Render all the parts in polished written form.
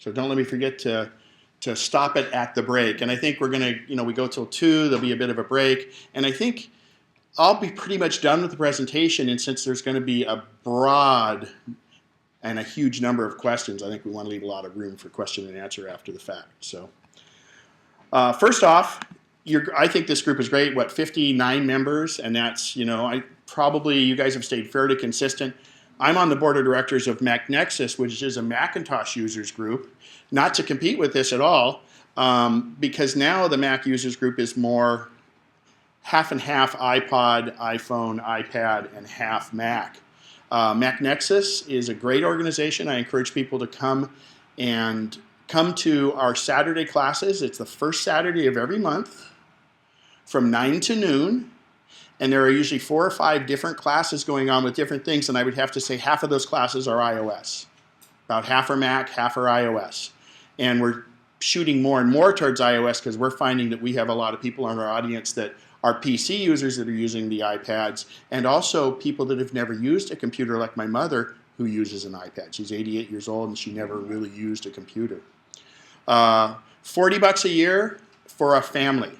So don't let me forget to stop it at the break. And I think we're going to, we go till 2, there'll be a bit of a break. And I think I'll be pretty much done with the presentation. And since there's going to be a broad and a huge number of questions, I think we want to leave a lot of room for question and answer after the fact. So first off, I think this group is great. 59 members, and that's, you guys have stayed fairly consistent. I'm on the board of directors of MacNexus, which is a Macintosh users group, not to compete with this at all, because now the Mac users group is more half and half iPod, iPhone, iPad, and half Mac. MacNexus is a great organization. I encourage people to come to our Saturday classes. It's the first Saturday of every month from 9 to noon. And there are usually 4 or 5 different classes going on with different things. And I would have to say half of those classes are iOS. About half are Mac, half are iOS. And we're shooting more and more towards iOS because we're finding that we have a lot of people in our audience that are PC users that are using the iPads, and also people that have never used a computer, like my mother, who uses an iPad. She's 88 years old and she never really used a computer. $40 a year for a family.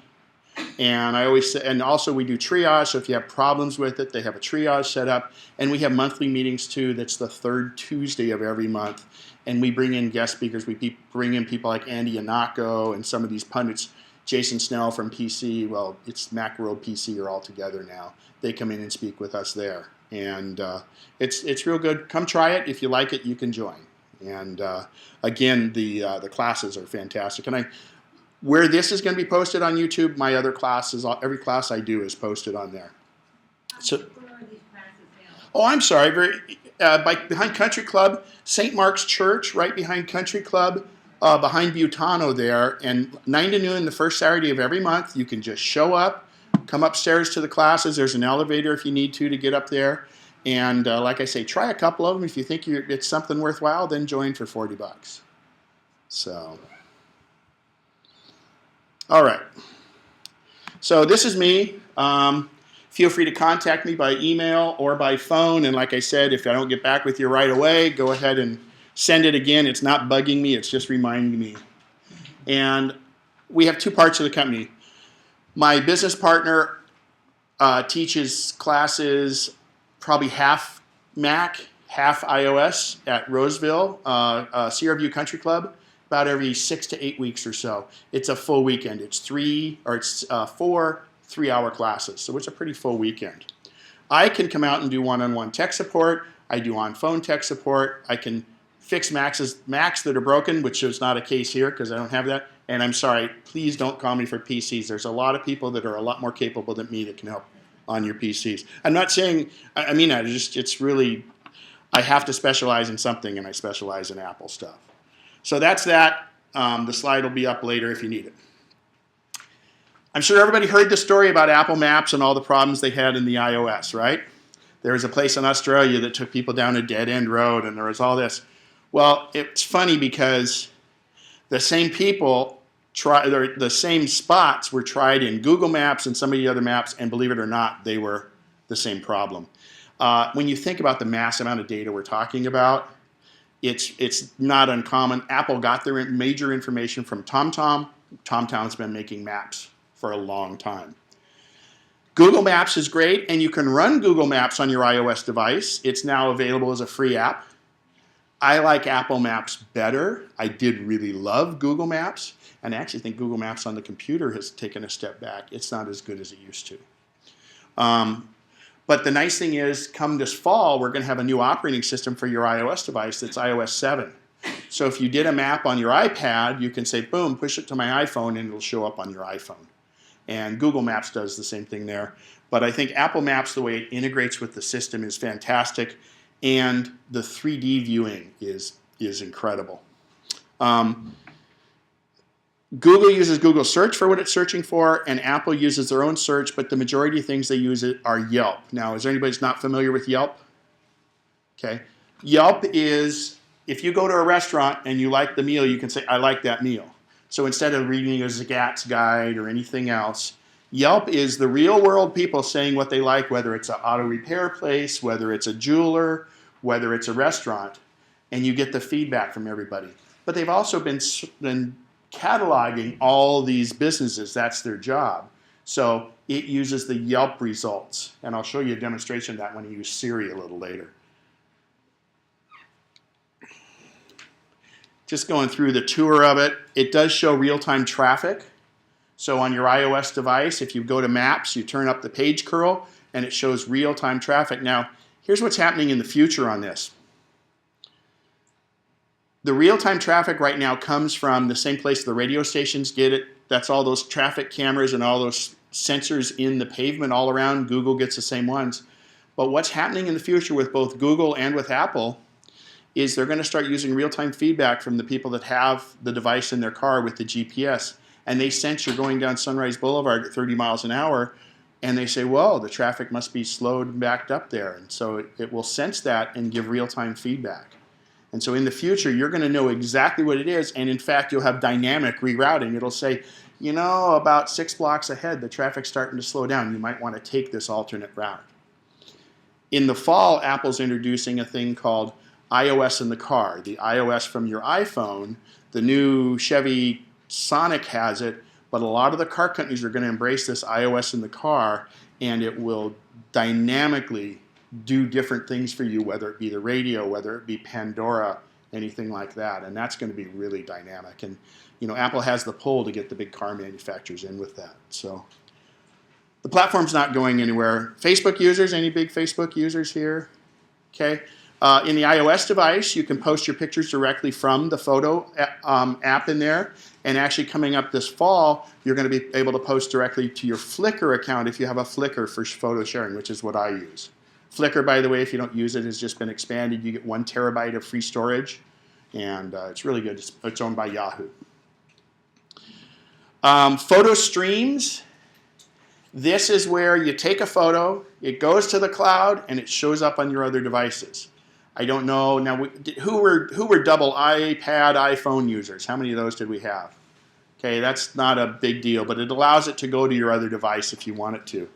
And I always say, and also we do triage, so if you have problems with it, they have a triage set up. And we have monthly meetings too, that's the 3rd Tuesday of every month. And we bring in guest speakers. We bring in people like Andy Anako and some of these pundits. Jason Snell from PC, well, it's Macworld PC are all together now. They come in and speak with us there. And it's real good. Come try it. If you like it, you can join. And again, the classes are fantastic. And where this is going to be posted on YouTube, my other classes, every class I do is posted on there. So, where are these classes now? Oh, I'm sorry. Behind Country Club, St. Mark's Church, right behind Country Club, behind Butano there, and 9 to noon the first Saturday of every month. You can just show up, come upstairs to the classes. There's an elevator if you need to get up there. And like I say, try a couple of them. If you think it's something worthwhile, then join for $40. So, all right. So this is me. Feel free to contact me by email or by phone. And like I said, if I don't get back with you right away, go ahead and send it again. It's not bugging me. It's just reminding me. And we have 2 parts of the company. My business partner teaches classes probably half Mac, half iOS at Roseville, Sierra View Country Club, about every 6 to 8 weeks or so. It's a full weekend. It's 4 3-hour classes, so it's a pretty full weekend. I can come out and do one-on-one tech support. I do on-phone tech support. I can fix Macs that are broken, which is not a case here because I don't have that. And I'm sorry, please don't call me for PCs. There's a lot of people that are a lot more capable than me that can help on your PCs. I'm not saying, I mean, it's really, I have to specialize in something, and I specialize in Apple stuff. So that's that. The slide will be up later if you need it. I'm sure everybody heard the story about Apple Maps and all the problems they had in the iOS, right? There was a place in Australia that took people down a dead-end road, and there was all this. Well, it's funny because the same people, the same spots were tried in Google Maps and some of the other maps, and believe it or not, they were the same problem. When you think about the mass amount of data we're talking about, it's not uncommon. Apple got their major information from TomTom. TomTom's been making maps for a long time. Google Maps is great, and you can run Google Maps on your iOS device. It's now available as a free app. I like Apple Maps better. I did really love Google Maps, and I actually think Google Maps on the computer has taken a step back. It's not as good as it used to. But the nice thing is, come this fall, we're going to have a new operating system for your iOS device that's iOS 7. So if you did a map on your iPad, you can say, boom, push it to my iPhone, and it'll show up on your iPhone. And Google Maps does the same thing there. But I think Apple Maps, the way it integrates with the system, is fantastic. And the 3D viewing is incredible. Google uses Google Search for what it's searching for, and Apple uses their own search, but the majority of things they use are Yelp. Now, is there anybody that's not familiar with Yelp? Okay. Yelp is, if you go to a restaurant and you like the meal, you can say, I like that meal. So instead of reading a Zagat's guide or anything else, Yelp is the real world people saying what they like, whether it's an auto repair place, whether it's a jeweler, whether it's a restaurant, and you get the feedback from everybody. but they've also been cataloging all these businesses. That's their job. So it uses the Yelp results. And I'll show you a demonstration of that when you use Siri a little later. Just going through the tour of it, it does show real-time traffic. So on your iOS device, if you go to Maps, you turn up the page curl, and it shows real-time traffic. Now, here's what's happening in the future on this. The real-time traffic right now comes from the same place the radio stations get it. That's all those traffic cameras and all those sensors in the pavement all around. Google gets the same ones. But what's happening in the future with both Google and with Apple is they're going to start using real-time feedback from the people that have the device in their car with the GPS. And they sense you're going down Sunrise Boulevard at 30 miles an hour, and they say, whoa, the traffic must be slowed and backed up there. And so it will sense that and give real-time feedback. And so in the future, you're going to know exactly what it is, and in fact, you'll have dynamic rerouting. It'll say, you know, about 6 blocks ahead, the traffic's starting to slow down. You might want to take this alternate route. In the fall, Apple's introducing a thing called iOS in the car. The iOS from your iPhone, the new Chevy Sonic has it, but a lot of the car companies are going to embrace this iOS in the car, and it will dynamically do different things for you, whether it be the radio, whether it be Pandora, anything like that. And that's going to be really dynamic. And you know, Apple has the pull to get the big car manufacturers in with that. So the platform's not going anywhere. Facebook users, any big Facebook users here? Okay. In the iOS device, you can post your pictures directly from the photo app in there. And actually coming up this fall, you're going to be able to post directly to your Flickr account if you have a Flickr for photo sharing, which is what I use. Flickr, by the way, if you don't use it, has just been expanded. You get 1 terabyte of free storage, and it's really good. It's owned by Yahoo. Photo streams. This is where you take a photo, it goes to the cloud, and it shows up on your other devices. I don't know. Now, who were double iPad, iPhone users? How many of those did we have? Okay, that's not a big deal, but it allows it to go to your other device if you want it to.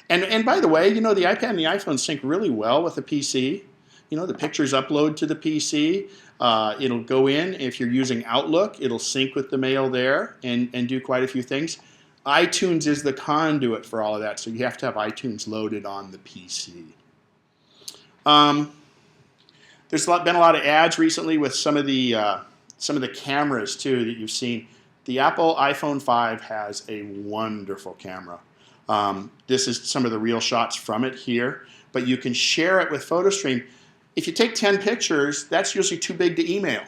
And by the way, you know, the iPad and the iPhone sync really well with the PC. You know, the pictures upload to the PC. It'll go in. If you're using Outlook, it'll sync with the mail there and do quite a few things. iTunes is the conduit for all of that, so you have to have iTunes loaded on the PC. There's been a lot of ads recently with some of the cameras too that you've seen. The Apple iPhone 5 has a wonderful camera. This is some of the real shots from it here, but you can share it with PhotoStream. If you take 10 pictures, that's usually too big to email.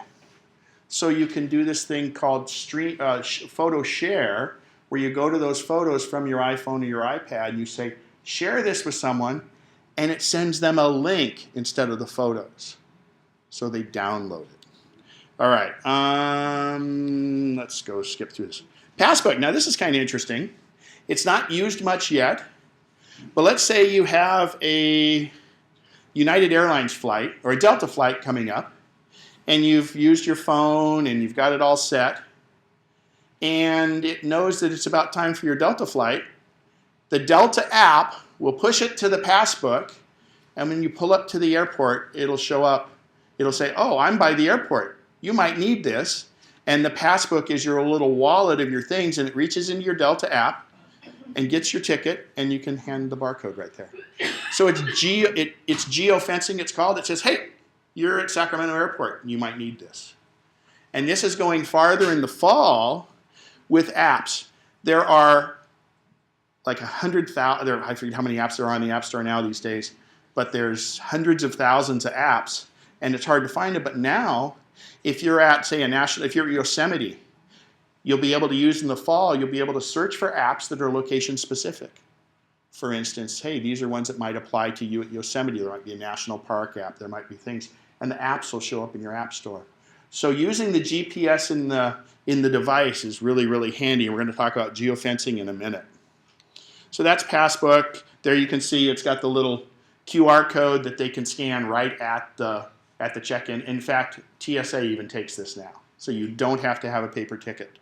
So you can do this thing called photo share, where you go to those photos from your iPhone or your iPad and you say, share this with someone, and it sends them a link instead of the photos. So they download it. All right, let's go skip through this. Passbook, now this is kind of interesting. It's not used much yet, but let's say you have a United Airlines flight or a Delta flight coming up, and you've used your phone and you've got it all set, and it knows that it's about time for your Delta flight. The Delta app will push it to the Passbook, and when you pull up to the airport, it'll show up. It'll say, oh, I'm by the airport. You might need this. And the Passbook is your little wallet of your things, and it reaches into your Delta app and gets your ticket, and you can hand the barcode right there. So it's geofencing, it's called. It says, hey, you're at Sacramento Airport. You might need this. And this is going farther in the fall with apps. There are like 100,000, I forget how many apps there are on the App Store now these days, but there's hundreds of thousands of apps, and it's hard to find it. But now, if you're at, say, if you're at Yosemite, you'll be able to use in the fall, you'll be able to search for apps that are location specific. For instance, hey, these are ones that might apply to you at Yosemite. There might be a national park app, there might be things, and the apps will show up in your app store. So using the GPS in the device is really, really handy. We're going to talk about geofencing in a minute. So that's Passbook. There you can see it's got the little QR code that they can scan right at the check-in. In fact, TSA even takes this now, so you don't have to have a paper ticket.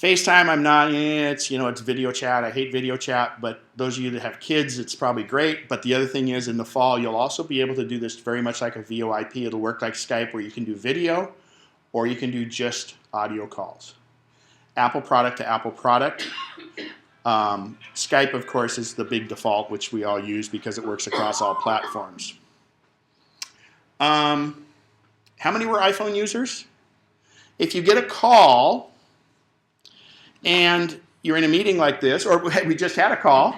FaceTime, I'm not, it's video chat. I hate video chat, but those of you that have kids, it's probably great. But the other thing is in the fall, you'll also be able to do this very much like a VoIP. It'll work like Skype where you can do video or you can do just audio calls. Apple product to Apple product. Skype, of course, is the big default, which we all use because it works across all platforms. How many were iPhone users? If you get a call and you're in a meeting like this, or we just had a call,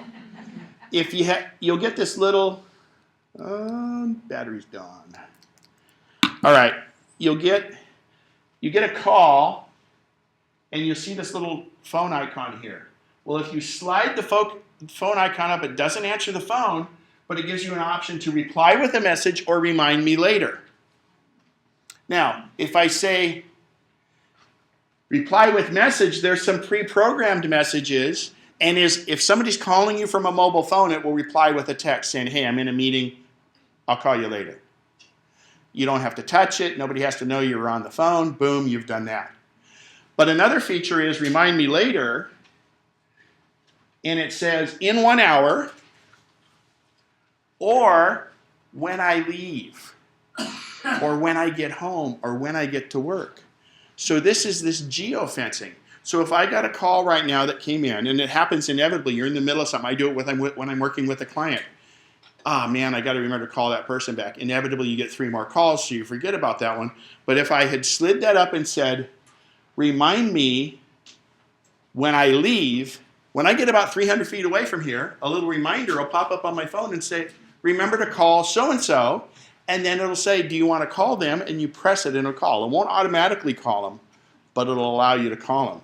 you'll get this little, battery's gone. All right, you get a call and you'll see this little phone icon here. Well, if you slide the phone icon up, it doesn't answer the phone, but it gives you an option to reply with a message or remind me later. Now, if I say reply with message, there's some pre-programmed messages, and if somebody's calling you from a mobile phone, it will reply with a text saying, hey, I'm in a meeting, I'll call you later. You don't have to touch it, nobody has to know you're on the phone, boom, you've done that. But another feature is remind me later, and it says in 1 hour, or when I leave, or when I get home, or when I get to work. So this is this geofencing. So if I got a call right now that came in, and it happens inevitably, you're in the middle of something, I do it when I'm working with a client. Ah, man, I got to remember to call that person back. Inevitably, you get 3 more calls, so you forget about that one. But if I had slid that up and said, remind me when I leave, when I get about 300 feet away from here, a little reminder will pop up on my phone and say, remember to call so-and-so, and then it'll say, do you want to call them? And you press it and it'll call. It won't automatically call them, but it'll allow you to call them.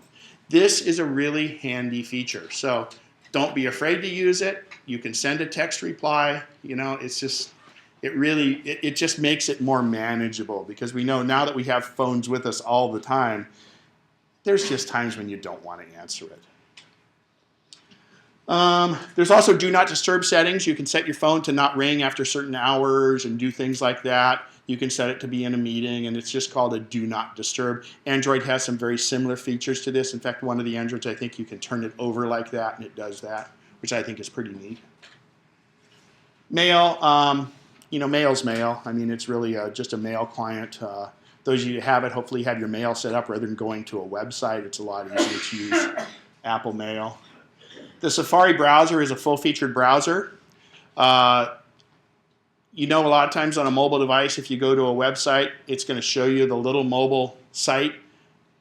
This is a really handy feature. So don't be afraid to use it. You can send a text reply. It's just, it just makes it more manageable because we know now that we have phones with us all the time, there's just times when you don't want to answer it. There's also do not disturb settings. You can set your phone to not ring after certain hours and do things like that. You can set it to be in a meeting, and it's just called a do not disturb. Android has some very similar features to this. In fact, one of the Androids, I think you can turn it over like that, and it does that, which I think is pretty neat. Mail, mail's mail. I mean, it's really just a mail client. Those of you who have it, hopefully you have your mail set up rather than going to a website. It's a lot easier to use Apple Mail. The Safari browser is a full-featured browser. A lot of times on a mobile device, if you go to a website, it's going to show you the little mobile site.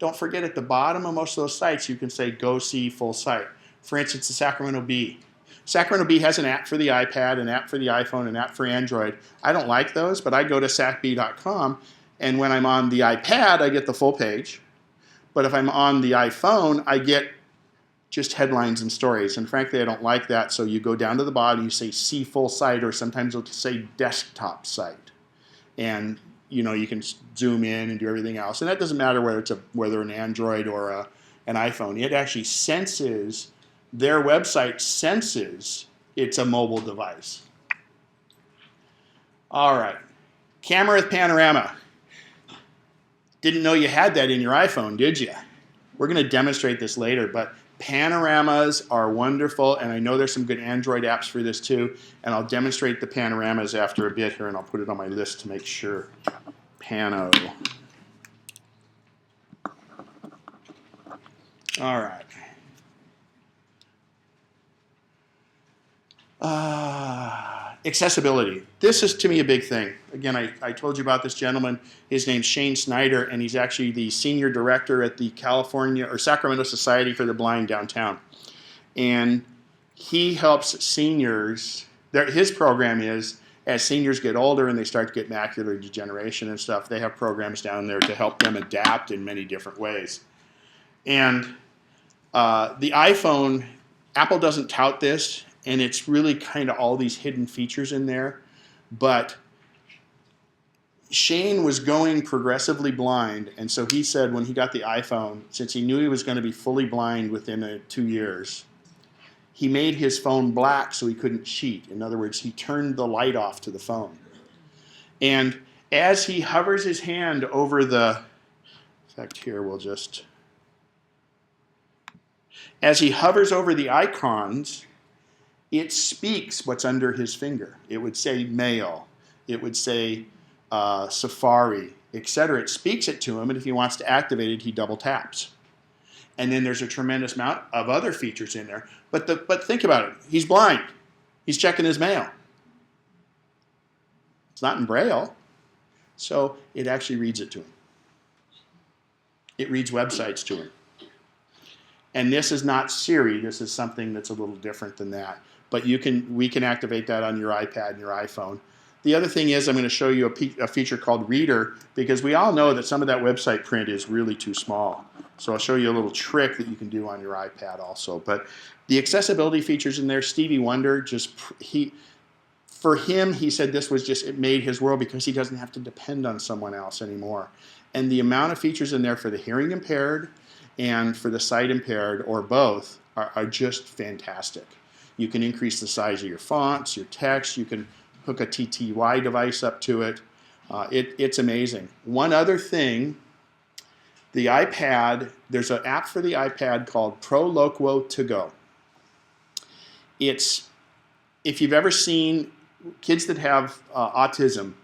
Don't forget at the bottom of most of those sites, you can say, go see full site. For instance, the Sacramento Bee. Sacramento Bee has an app for the iPad, an app for the iPhone, an app for Android. I don't like those, but I go to sacbee.com, and when I'm on the iPad, I get the full page. But if I'm on the iPhone, I get just headlines and stories. And frankly, I don't like that. So you go down to the bottom, you say see full site, or sometimes it'll say desktop site. And you can zoom in and do everything else. And that doesn't matter whether an Android or an iPhone. It actually senses, their website senses it's a mobile device. All right. Camera with panorama. Didn't know you had that in your iPhone, did you? We're going to demonstrate this later, but panoramas are wonderful, and I know there's some good Android apps for this too, and I'll demonstrate the panoramas after a bit here, and I'll put it on my list to make sure. Pano. All right. Accessibility. This is, to me, a big thing. Again, I told you about this gentleman. His name's Shane Snyder, and he's actually the senior director at the Sacramento Society for the Blind downtown. And he helps seniors. His program is, as seniors get older and they start to get macular degeneration and stuff, they have programs down there to help them adapt in many different ways. And the iPhone, Apple doesn't tout this, and it's really kind of all these hidden features in there. But Shane was going progressively blind, and so he said when he got the iPhone, since he knew he was going to be fully blind within 2 years, he made his phone black so he couldn't cheat. In other words, he turned the light off to the phone. And as he hovers his hand over in fact, here we'll just As he hovers over the icons, it speaks what's under his finger. It would say mail. It would say Safari, etc. It speaks it to him, and if he wants to activate it, he double taps. And then there's a tremendous amount of other features in there. But think about it. He's blind. He's checking his mail. It's not in Braille. So it actually reads it to him. It reads websites to him. And this is not Siri. This is something that's a little different than that. But we can activate that on your iPad and your iPhone. The other thing is I'm going to show you a feature called Reader, because we all know that some of that website print is really too small. So I'll show you a little trick that you can do on your iPad also. But the accessibility features in there, Stevie Wonder, for him, he said this was just, it made his world because he doesn't have to depend on someone else anymore. And the amount of features in there for the hearing impaired and for the sight impaired, or both, are just fantastic. You can increase the size of your fonts, your text. You can hook a TTY device up to it. It's amazing. One other thing, the iPad, there's an app for the iPad called Proloquo To Go. If you've ever seen kids that have autism,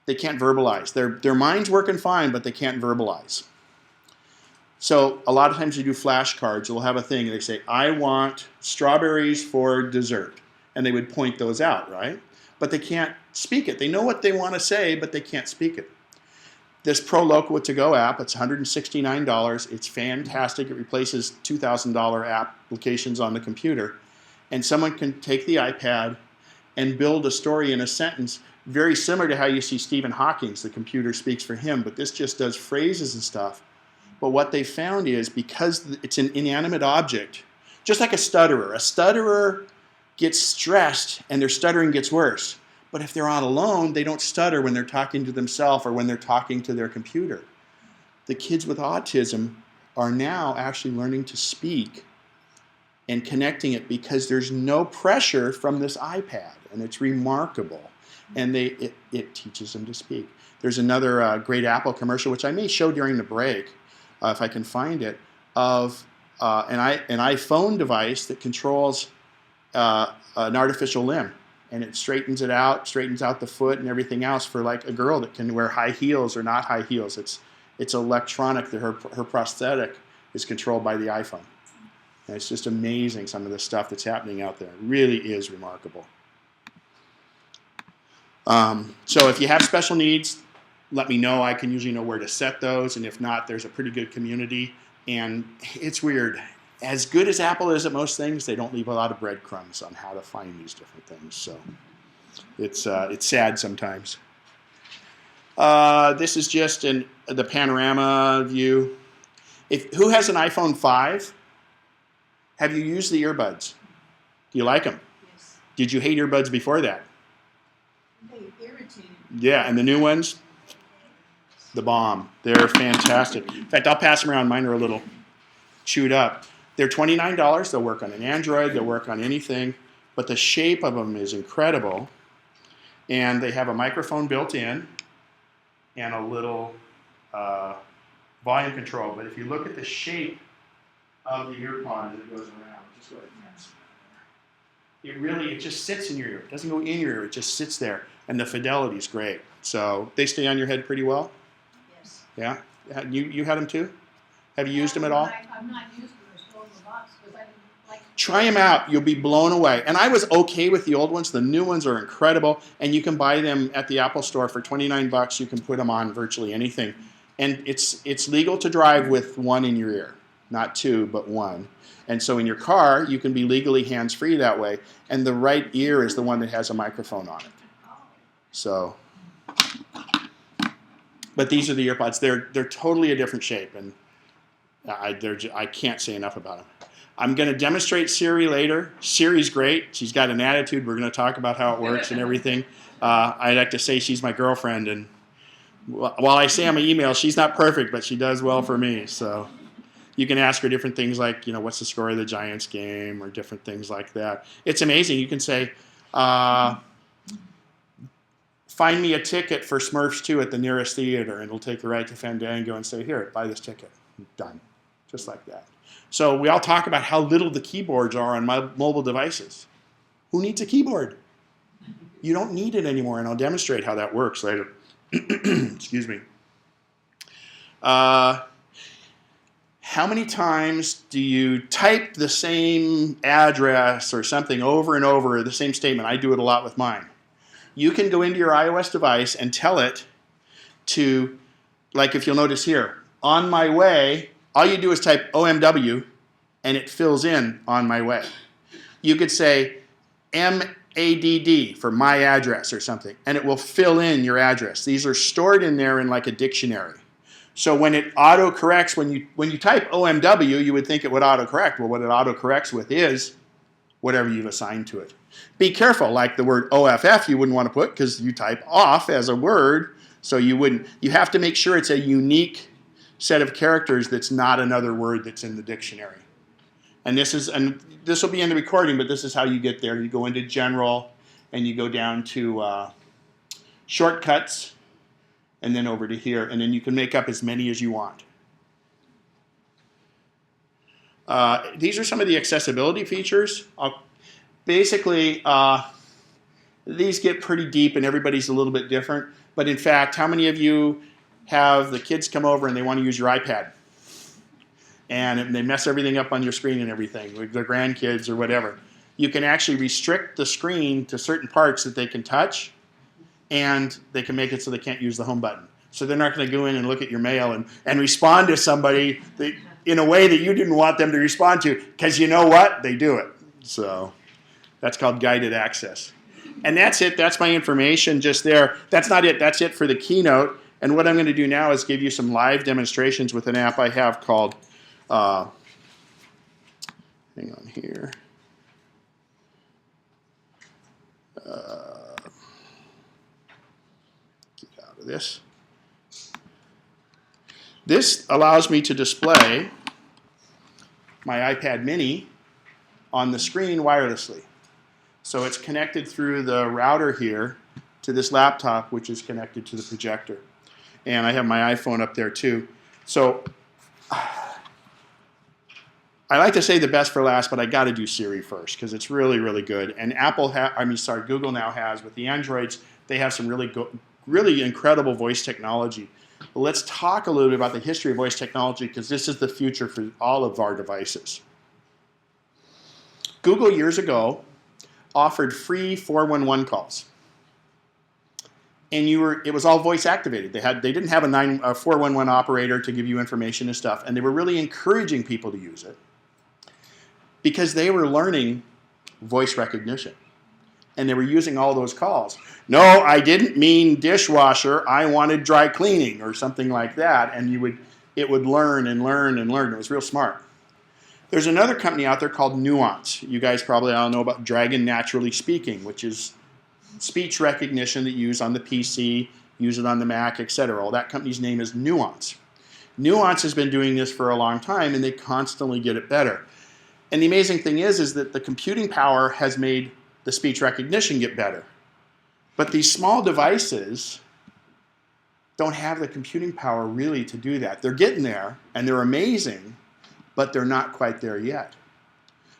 they can't verbalize. Their mind's working fine, but they can't verbalize. So a lot of times you do flashcards. You'll have a thing, and they say, I want strawberries for dessert. And they would point those out, right? But they can't speak it. They know what they want to say, but they can't speak it. This Proloquo To Go app, it's $169. It's fantastic. It replaces $2,000 applications on the computer. And someone can take the iPad and build a story in a sentence, very similar to how you see Stephen Hawking's. The computer speaks for him, but this just does phrases and stuff. But what they found is, because it's an inanimate object, just like a stutterer gets stressed and their stuttering gets worse. But if they're out alone, they don't stutter when they're talking to themselves or when they're talking to their computer. The kids with autism are now actually learning to speak and connecting it because there's no pressure from this iPad, and it's remarkable. And it teaches them to speak. There's another great Apple commercial, which I may show during the break, if I can find it, of an iPhone device that controls an artificial limb. And it straightens out the foot and everything else for like a girl that can wear high heels or not high heels. It's electronic. That her prosthetic is controlled by the iPhone. And it's just amazing, some of the stuff that's happening out there. It really is remarkable. So if you have special needs, let me know. I can usually know where to set those. And if not, there's a pretty good community. And it's weird. As good as Apple is at most things, they don't leave a lot of breadcrumbs on how to find these different things. So it's sad sometimes. This is just the panorama view. Who has an iPhone 5? Have you used the earbuds? Do you like them? Yes. Did you hate earbuds before that? They irritated. Yeah, and the new ones? The bomb. They're fantastic. In fact, I'll pass them around. Mine are a little chewed up. They're $29. They'll work on an Android. They'll work on anything. But the shape of them is incredible. And they have a microphone built in and a little volume control. But if you look at the shape of the ear pod as it goes around, just go ahead and pass it just sits in your ear. It doesn't go in your ear. It just sits there. And the fidelity is great. So they stay on your head pretty well? Yes. Yeah? You had them too? Have you used them at all? I'm not used to those golden box because I didn't like. Try them out. You'll be blown away. And I was okay with the old ones. The new ones are incredible. And you can buy them at the Apple Store for $29. You can put them on virtually anything. And it's legal to drive with one in your ear. Not two, but one. And so in your car, you can be legally hands-free that way. And the right ear is the one that has a microphone on it. So, but these are the earpods. They're totally a different shape. And I can't say enough about them. I'm going to demonstrate Siri later. Siri's great. She's got an attitude. We're going to talk about how it works and everything. I like to say she's my girlfriend. And while I say I'm an email, she's not perfect, but she does well for me. So you can ask her different things like, what's the score of the Giants game or different things like that. It's amazing. You can say, find me a ticket for Smurfs 2 at the nearest theater, and it'll take you right to Fandango and say, here, buy this ticket. Done. Just like that. So we all talk about how little the keyboards are on my mobile devices. Who needs a keyboard? You don't need it anymore, and I'll demonstrate how that works later. Excuse me. How many times do you type the same address or something over and over, the same statement? I do it a lot with mine. You can go into your iOS device and tell it to, like if you'll notice here, on my way, all you do is type OMW and it fills in on my way. You could say MADD for my address or something, and it will fill in your address. These are stored in there in like a dictionary. So when it autocorrects, when you type OMW, you would think it would autocorrect. Well, what it autocorrects with is whatever you've assigned to it. Be careful, like the word OFF you wouldn't want to put because you type off as a word, so you wouldn't. You have to make sure it's a unique set of characters that's not another word that's in the dictionary. And this will be in the recording, but this is how you get there. You go into General, and you go down to Shortcuts, and then over to here, and then you can make up as many as you want. These are some of the accessibility features. Basically, these get pretty deep, and everybody's a little bit different. But in fact, how many of you have the kids come over and they want to use your iPad? And they mess everything up on your screen and everything, with their grandkids or whatever. You can actually restrict the screen to certain parts that they can touch, and they can make it so they can't use the home button. So they're not going to go in and look at your mail and respond to somebody in a way that you didn't want them to respond to, because you know what? They do it. So that's called guided access. And that's it. That's my information just there. That's not it. That's it for the keynote. And what I'm going to do now is give you some live demonstrations with an app I have called, hang on here. Get out of this. This allows me to display my iPad mini on the screen wirelessly. So it's connected through the router here to this laptop, which is connected to the projector. And I have my iPhone up there too. So I like to say the best for last, but I got to do Siri first because it's really, really good. And Google now has, with the Androids, they have some really incredible voice technology. But let's talk a little bit about the history of voice technology, because this is the future for all of our devices. Google years ago offered free 411 calls. And it was all voice activated. They didn't have a 411 operator to give you information and stuff, and they were really encouraging people to use it because they were learning voice recognition. And they were using all those calls. No, I didn't mean dishwasher. I wanted dry cleaning or something like that. And it would learn and learn and learn. It was real smart. There's another company out there called Nuance. You guys probably all know about Dragon Naturally Speaking, which is speech recognition that you use on the PC, use it on the Mac, etc. Well, that company's name is Nuance. Nuance has been doing this for a long time, and they constantly get it better. And the amazing thing is that the computing power has made the speech recognition get better. But these small devices don't have the computing power really to do that. They're getting there, and they're amazing, but they're not quite there yet.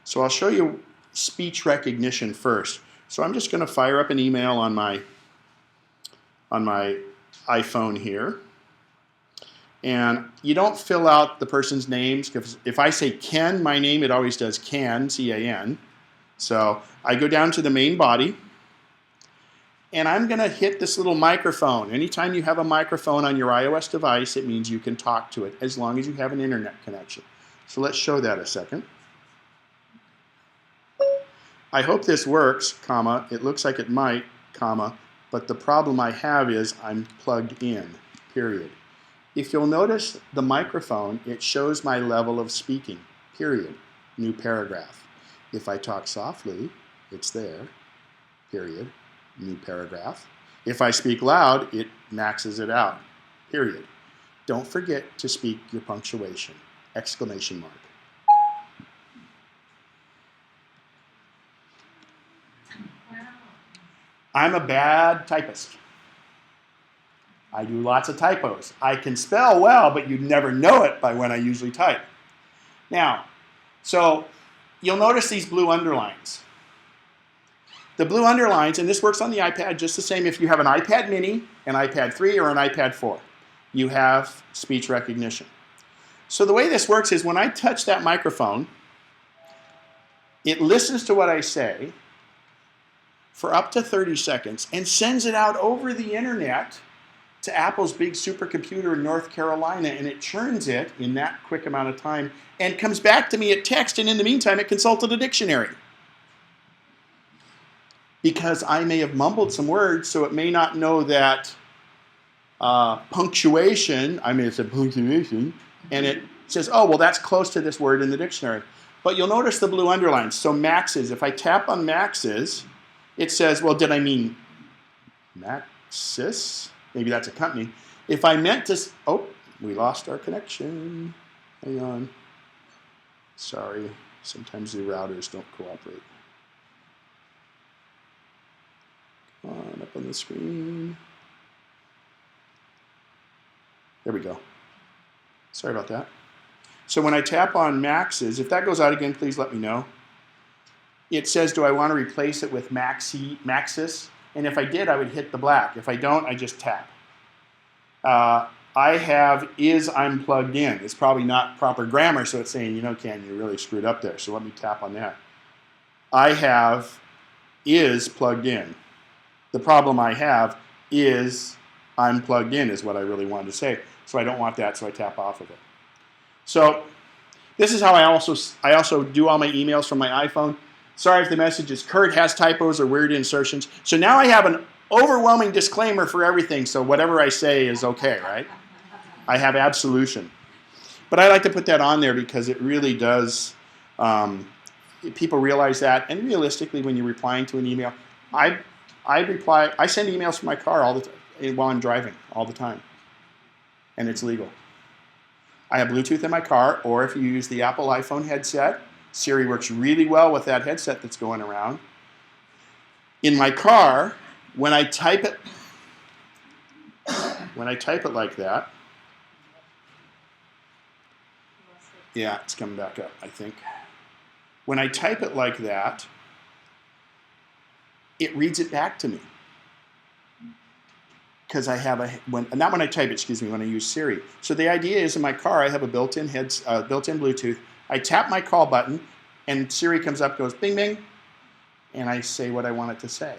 So I'll show you speech recognition first. So I'm just going to fire up an email on my iPhone here. And you don't fill out the person's names, because if I say Ken, my name, it always does Can, C-A-N. So I go down to the main body, and I'm going to hit this little microphone. Anytime you have a microphone on your iOS device, it means you can talk to it, as long as you have an internet connection. So let's show that a second. I hope this works, comma. It looks like it might, comma. But the problem I have is I'm plugged in, period. If you'll notice the microphone, it shows my level of speaking, period. New paragraph. If I talk softly, it's there, period. New paragraph. If I speak loud, it maxes it out, period. Don't forget to speak your punctuation, exclamation mark. I'm a bad typist. I do lots of typos. I can spell well, but you'd never know it by when I usually type. Now, so you'll notice these blue underlines. The blue underlines, and this works on the iPad just the same if you have an iPad mini, an iPad 3, or an iPad 4. You have speech recognition. So the way this works is when I touch that microphone, it listens to what I say for up to 30 seconds and sends it out over the internet to Apple's big supercomputer in North Carolina, and it churns it in that quick amount of time and comes back to me at text, and in the meantime it consulted a dictionary. Because I may have mumbled some words, so it may not know that punctuation, I may have said punctuation, and it says, oh, well, that's close to this word in the dictionary. But you'll notice the blue underlines. So Max's, if I tap on Max's, it says, well, did I mean Maxis? Maybe that's a company. If I meant to, oh, we lost our connection. Hang on. Sorry, sometimes the routers don't cooperate. Come on, up on the screen. There we go. Sorry about that. So when I tap on Max's, if that goes out again, please let me know. It says, do I want to replace it with Maxis? And if I did, I would hit the black. If I don't, I just tap. I have is I'm plugged in. It's probably not proper grammar, so it's saying, you know, Ken, you really screwed up there. So let me tap on that. I have is plugged in. The problem I have is I'm plugged in is what I really wanted to say. So I don't want that, so I tap off of it. So this is how I also do all my emails from my iPhone. Sorry if the message is Kurt has typos or weird insertions. So now I have an overwhelming disclaimer for everything, so whatever I say is okay, right? I have absolution. But I like to put that on there because it really does, people realize that, and realistically when you're replying to an email, I send emails from my car all the time while I'm driving all the time, and it's legal. I have Bluetooth in my car, or if you use the Apple iPhone headset, Siri works really well with that headset that's going around. In my car, when I type it like that, yeah, it's coming back up, I think. When I type it like that, it reads it back to me. Because I have not when I type it, excuse me, when I use Siri. So the idea is in my car, I have a built-in Bluetooth. I tap my call button, and Siri comes up, goes bing, bing, and I say what I want it to say.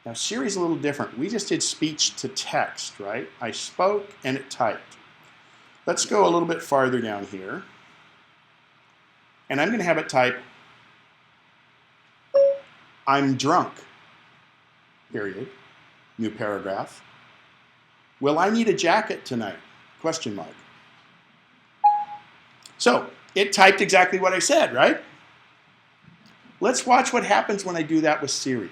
Now, Siri's a little different. We just did speech to text, right? I spoke, and it typed. Let's go a little bit farther down here. And I'm going to have it type, I'm drunk, period, new paragraph. Will I need a jacket tonight? Question mark. So it typed exactly what I said, right? Let's watch what happens when I do that with Siri.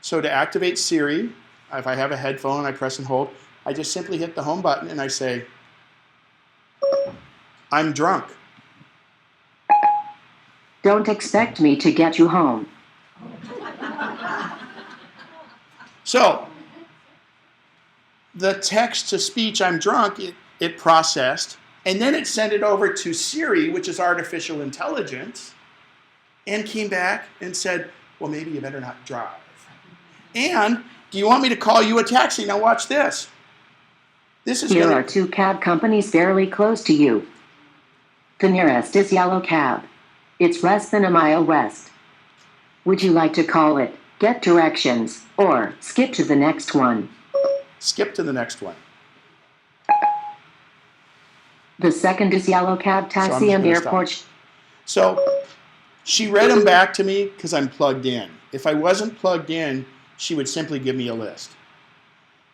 So to activate Siri, if I have a headphone, I press and hold, I just simply hit the home button and I say, I'm drunk. Don't expect me to get you home. So the text to speech, I'm drunk, it processed, and then it sent it over to Siri, which is artificial intelligence, and came back and said, well, maybe you better not drive. And do you want me to call you a taxi? Now watch this. Here are 2 cab companies fairly close to you. The nearest is Yellow Cab. It's less than a mile west. Would you like to call it, get directions, or skip to the next one? Skip to the next one. The second is Yellow Cab Taxi and Airport. So she read them back to me because I'm plugged in. If I wasn't plugged in, she would simply give me a list.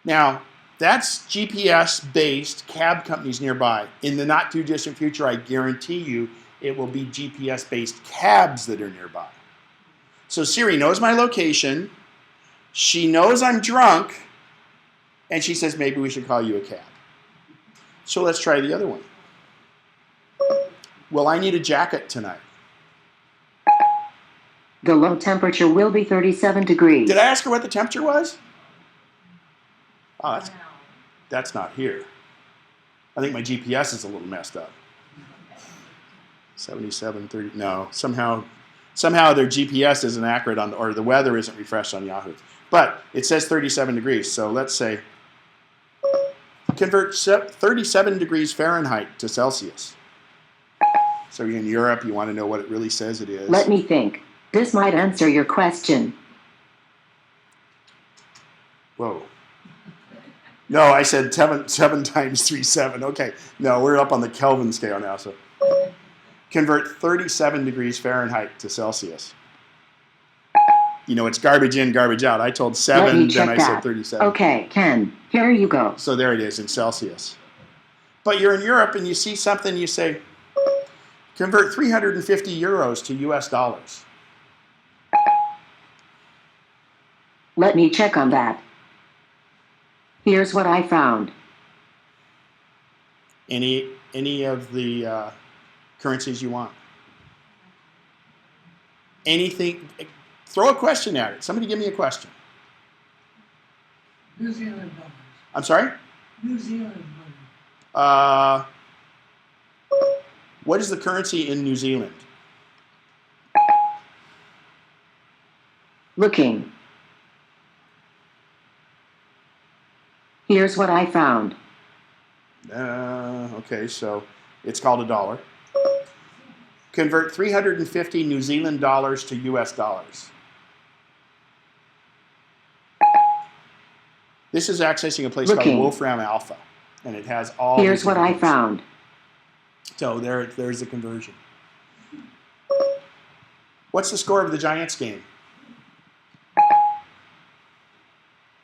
Now, that's GPS-based cab companies nearby. In the not-too-distant future, I guarantee you, it will be GPS-based cabs that are nearby. So Siri knows my location, she knows I'm drunk, and she says, maybe we should call you a cab. So let's try the other one. Will I need a jacket tonight? The low temperature will be 37 degrees. Did I ask her what the temperature was? Oh, that's not here. I think my GPS is a little messed up. 7730. No, somehow their GPS isn't accurate on, or the weather isn't refreshed on Yahoo. But it says 37 degrees. So let's say convert 37 degrees Fahrenheit to Celsius. So you're in Europe, you want to know what it really says it is. Let me think. This might answer your question. Whoa. No, I said 7 times 3, 7. Okay. No, we're up on the Kelvin scale now. So convert 37 degrees Fahrenheit to Celsius. You know, it's garbage in, garbage out. I told 7, then I said 37. Okay, Ken, here you go. So there it is in Celsius. But you're in Europe and you see something, you say, convert 350 euros to US dollars. Let me check on that. Here's what I found. Any of the currencies you want. Anything. Throw a question at it. Somebody give me a question. New Zealand dollars. I'm sorry? New Zealand money. What is the currency in New Zealand? Looking. Here's what I found. Okay, so it's called a dollar. Convert 350 New Zealand dollars to US dollars. This is accessing a place called Wolfram Alpha, and it has all. Here's what I found. So there's the conversion. What's the score of the Giants game?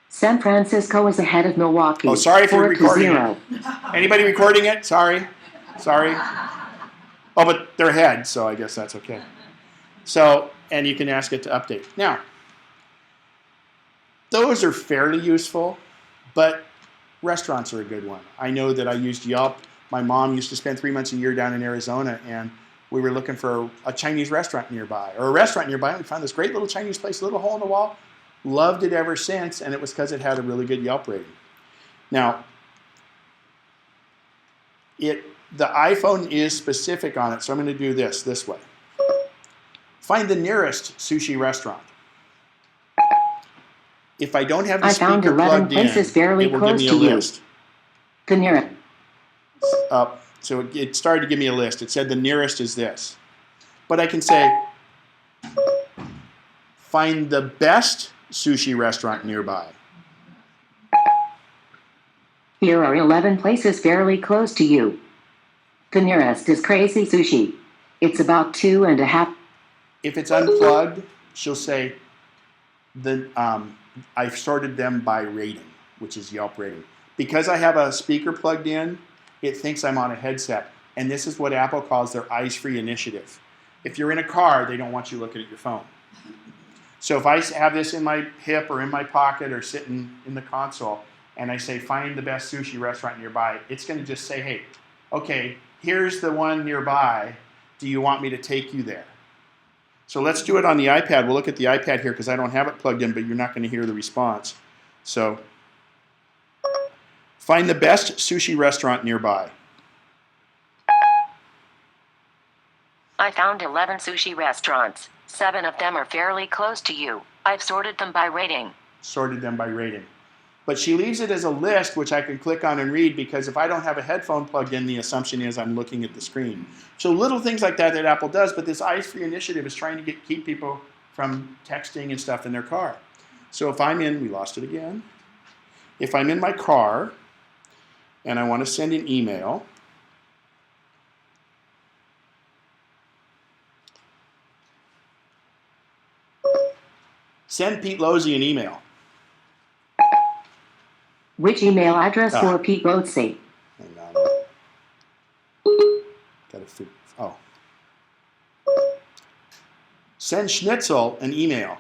San Francisco is ahead of Milwaukee. Oh, sorry if you're recording 4-0. it. Anybody recording it? Sorry. Oh, but they're ahead, so I guess that's okay. So, and you can ask it to update. Now, those are fairly useful, but restaurants are a good one. I know that I used Yelp. My mom used to spend 3 months a year down in Arizona, and we were looking for a Chinese restaurant nearby, or a restaurant nearby, and we found this great little Chinese place, a little hole in the wall. Loved it ever since, and it was because it had a really good Yelp rating. Now, the iPhone is specific on it, so I'm going to do this way. Find the nearest sushi restaurant. If I don't have the speaker plugged in, it will give me a list. The nearest. So it started to give me a list. It said the nearest is this. But I can say, find the best sushi restaurant nearby. Here are 11 places fairly close to you. The nearest is Crazy Sushi. It's about 2.5. If it's unplugged, she'll say, I've sorted them by rating, which is Yelp rating. Because I have a speaker plugged in, it thinks I'm on a headset. And this is what Apple calls their eyes-free initiative. If you're in a car, they don't want you looking at your phone. So if I have this in my hip or in my pocket or sitting in the console, and I say, find the best sushi restaurant nearby, it's going to just say, hey, okay, here's the one nearby. Do you want me to take you there? So let's do it on the iPad. We'll look at the iPad here because I don't have it plugged in, but you're not going to hear the response. So find the best sushi restaurant nearby. I found 11 sushi restaurants. 7 of them are fairly close to you. I've sorted them by rating. Sorted them by rating. But she leaves it as a list, which I can click on and read, because if I don't have a headphone plugged in, the assumption is I'm looking at the screen. So little things like that Apple does, but this eyes-free initiative is trying to keep people from texting and stuff in their car. So if I'm in, we lost it again. If I'm in my car and I want to send an email, send Pete Losey an email. Which email address for Pete Losey? Hang on. Oh. Send Schnitzel an email.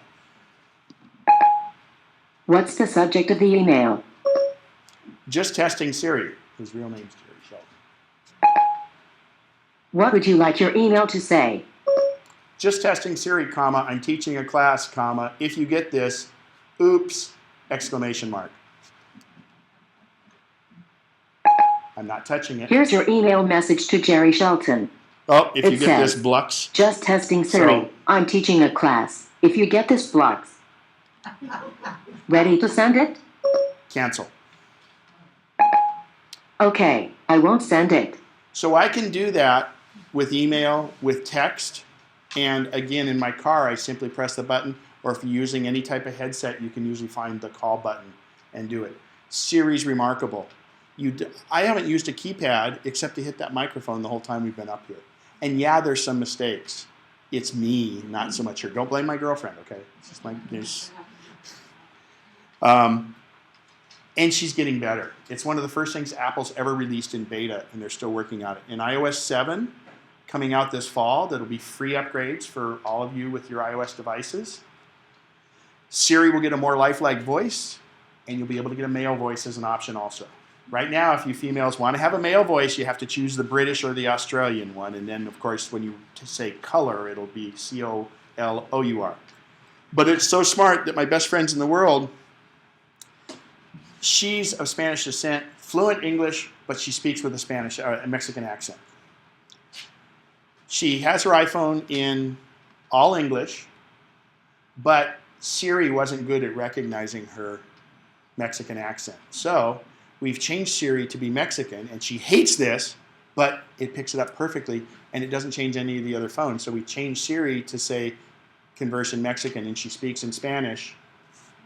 What's the subject of the email? Just testing Siri. His real name's Jerry Shelton. What would you like your email to say? Just testing Siri, comma, I'm teaching a class, comma, if you get this, oops, exclamation mark. I'm not touching it. Here's your email message to Jerry Shelton. Oh, if It you get this says, blux. Just testing Siri. So- I'm teaching a class. If you get this blocks. Ready to send it? Cancel. Okay, I won't send it. So I can do that with email, with text, and again, in my car, I simply press the button, or if you're using any type of headset, you can usually find the call button and do it. Siri's remarkable. I haven't used a keypad except to hit that microphone the whole time we've been up here. And yeah, there's some mistakes. It's me, not so much her. Don't blame my girlfriend, okay? It's just my news. And she's getting better. It's one of the first things Apple's ever released in beta, and they're still working on it. In iOS 7, coming out this fall, that'll be free upgrades for all of you with your iOS devices. Siri will get a more lifelike voice, and you'll be able to get a male voice as an option also. Right now, if you females want to have a male voice, you have to choose the British or the Australian one. And then, of course, when you say color, it'll be COLOUR. But it's so smart that my best friends in the world, she's of Spanish descent, fluent English, but she speaks with a Mexican accent. She has her iPhone in all English, but Siri wasn't good at recognizing her Mexican accent. So we've changed Siri to be Mexican, and she hates this, but it picks it up perfectly, and it doesn't change any of the other phones. So we changed Siri to say converse in Mexican, and she speaks in Spanish.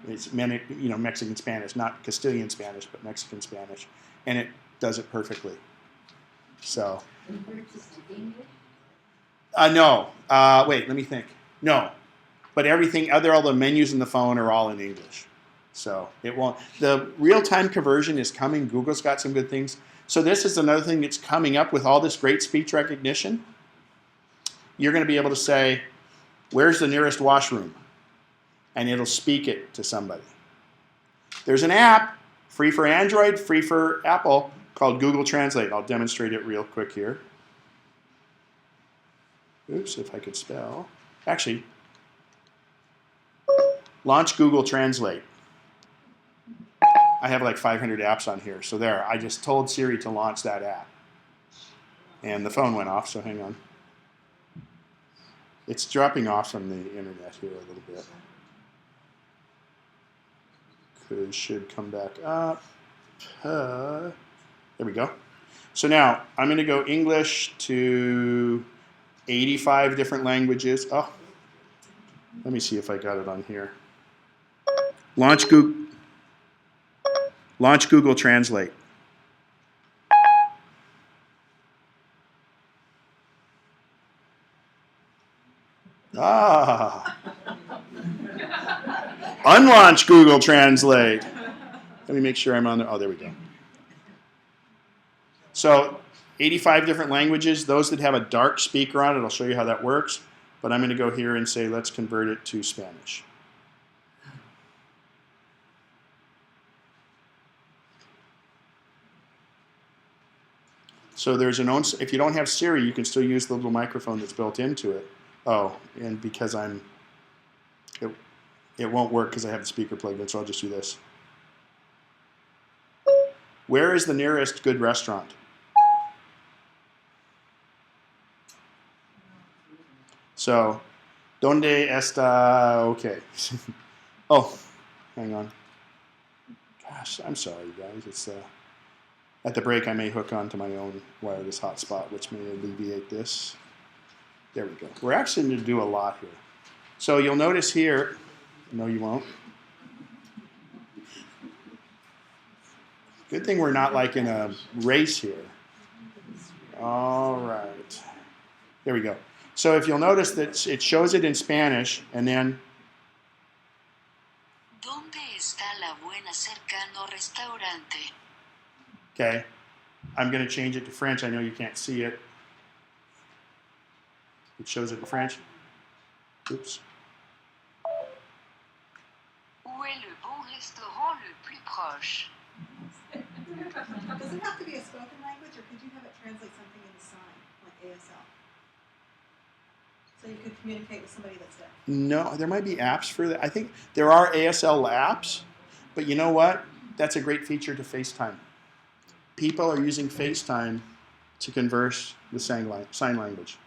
It's Mexican Spanish, not Castilian Spanish, but Mexican Spanish, and it does it perfectly. So. No. Wait, let me think. No, but all the menus in the phone are all in English. So it won't. The real-time conversion is coming. Google's got some good things. So this is another thing that's coming up with all this great speech recognition. You're going to be able to say, "Where's the nearest washroom?" And it'll speak it to somebody. There's an app, free for Android, free for Apple, called Google Translate. I'll demonstrate it real quick here. Oops, if I could spell. Actually, launch Google Translate. I have like 500 apps on here. So there, I just told Siri to launch that app. And the phone went off, so hang on. It's dropping off from the internet here a little bit. It should come back up. There we go. So now, I'm going to go English to 85 different languages. Oh, let me see if I got it on here. Launch Google Translate. Unlaunch Google Translate. Let me make sure I'm on there. Oh, there we go. So 85 different languages. Those that have a dark speaker on it, I'll show you how that works. But I'm going to go here and say, let's convert it to Spanish. So there's if you don't have Siri, you can still use the little microphone that's built into it. Oh, and because it won't work because I have the speaker plugged in, so I'll just do this. Where is the nearest good restaurant? So, ¿Dónde está? Okay. Oh, hang on. Gosh, I'm sorry, guys. It's at the break, I may hook onto my own wireless hotspot, which may alleviate this. There we go. We're actually going to do a lot here. So you'll notice here, no you won't. Good thing we're not like in a race here. All right. There we go. So if you'll notice that it shows it in Spanish, and then ¿Dónde está la buena cercano restaurante? okay, I'm going to change it to French. I know you can't see it. It shows it in French. Oops. Où est le bon restaurant le plus proche? Does it have to be a spoken language, or could you have it translate something into sign, like ASL? So you could communicate with somebody that's deaf. No, there might be apps for that. I think there are ASL apps, but you know what? That's a great feature to FaceTime. People are using FaceTime to converse with sign language.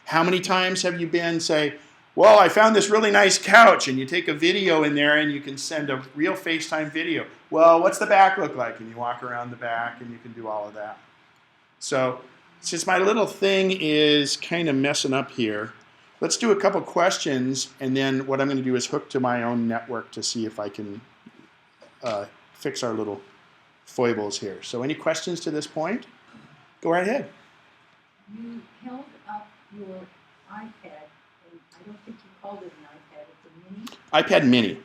How many times have you been, say, well, I found this really nice couch, and you take a video in there and you can send a real FaceTime video. Well, what's the back look like? And you walk around the back and you can do all of that. So since my little thing is kind of messing up here, let's do a couple questions, and then what I'm going to do is hook to my own network to see if I can fix our little foibles here. So any questions to this point? Go right ahead. You held up your iPad, and I don't think you called it an iPad, it's a mini, iPad mini.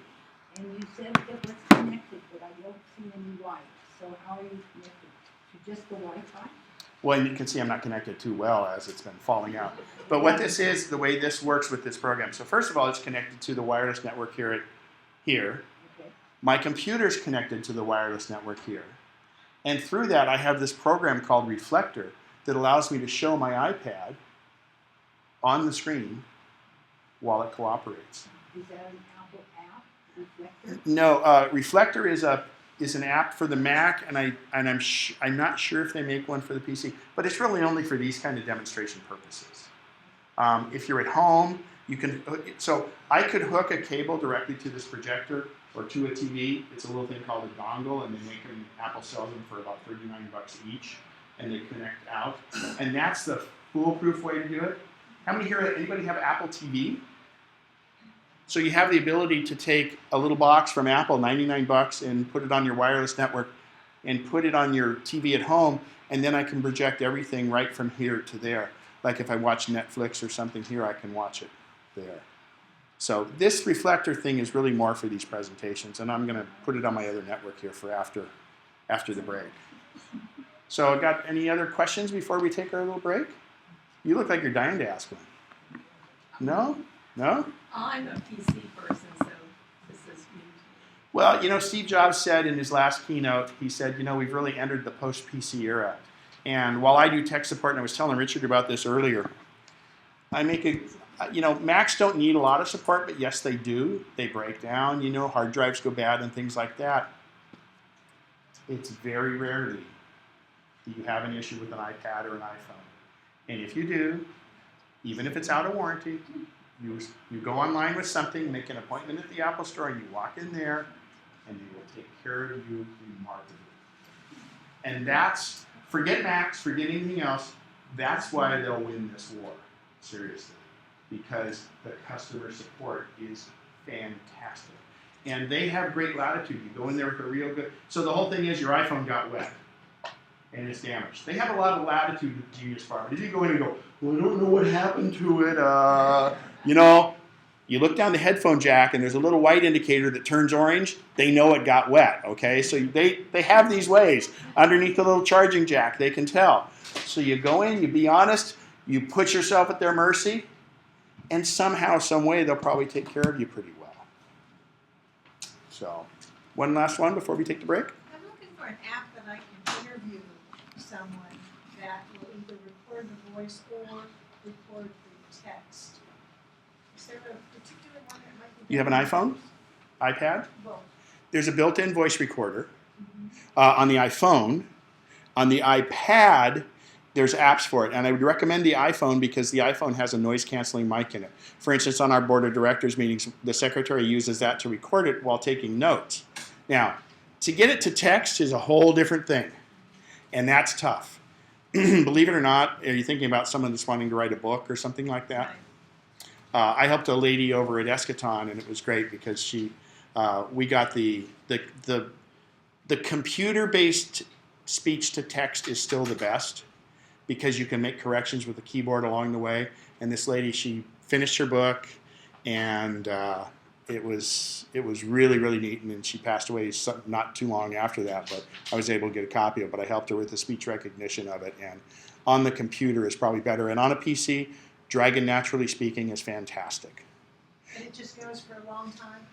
and you said it was connected, but I don't see any wires. So how are you connected? To just the Wi-Fi? Well, you can see I'm not connected too well as it's been falling out. But what this is, the way this works with this program. So first of all, it's connected to the wireless network here. Okay. My computer's connected to the wireless network here. And through that, I have this program called Reflector that allows me to show my iPad on the screen while it cooperates. Is that an Apple app, Reflector? No, Reflector is an app for the Mac, and I'm not sure if they make one for the PC, but it's really only for these kind of demonstration purposes. If you're at home, you can. So I could hook a cable directly to this projector or to a TV. It's a little thing called a dongle, and they make them. Apple sells them for about $39 each, and they connect out. And that's the foolproof way to do it. How many here? Anybody have Apple TV? So you have the ability to take a little box from Apple, $99, and put it on your wireless network and put it on your TV at home, and then I can project everything right from here to there. Like if I watch Netflix or something here, I can watch it there. So this Reflector thing is really more for these presentations, and I'm going to put it on my other network here for after the break. So got any other questions before we take our little break? You look like you're dying to ask one. No? No? I'm a PC person, so this is new. Well, you know, Steve Jobs said in his last keynote, he said, you know, we've really entered the post-PC era. And while I do tech support, and I was telling Richard about this earlier, Macs don't need a lot of support, but yes, they do. They break down, you know, hard drives go bad and things like that. It's very rarely that you have an issue with an iPad or an iPhone. And if you do, even if it's out of warranty, you go online with something, make an appointment at the Apple Store, and you walk in there, and they will take care of you remarkably. And that's, forget Macs, forget anything else, that's why they'll win this war, seriously. Because the customer support is fantastic. And they have great latitude. You go in there with a real good, so the whole thing is your iPhone got wet and it's damaged. They have a lot of latitude with Genius Bar. If you go in and go, well, I don't know what happened to it, you know, you look down the headphone jack and there's a little white indicator that turns orange, they know it got wet, okay? So they have these ways. Underneath the little charging jack, they can tell. So you go in, you be honest, you put yourself at their mercy, and somehow, some way, they'll probably take care of you pretty well. So, one last one before we take the break. I'm looking for an app that I can interview someone that will either record the voice or record the text. Is there a particular one that might be? You have an iPhone? iPad? Both. There's a built-in voice recorder on the iPhone. On the iPad, there's apps for it. And I would recommend the iPhone because the iPhone has a noise-canceling mic in it. For instance, on our board of directors meetings, the secretary uses that to record it while taking notes. Now, to get it to text is a whole different thing. And that's tough. Believe it or not, are you thinking about someone that's wanting to write a book or something like that? I helped a lady over at Eschaton, and it was great because we got the computer-based speech to text is still the best because you can make corrections with the keyboard along the way. And this lady, she finished her book, and it was really, really neat. And then she passed away not too long after that, but I was able to get a copy of it. But I helped her with the speech recognition of it. And on the computer is probably better. And on a PC, Dragon Naturally Speaking is fantastic. And it just goes for a long time?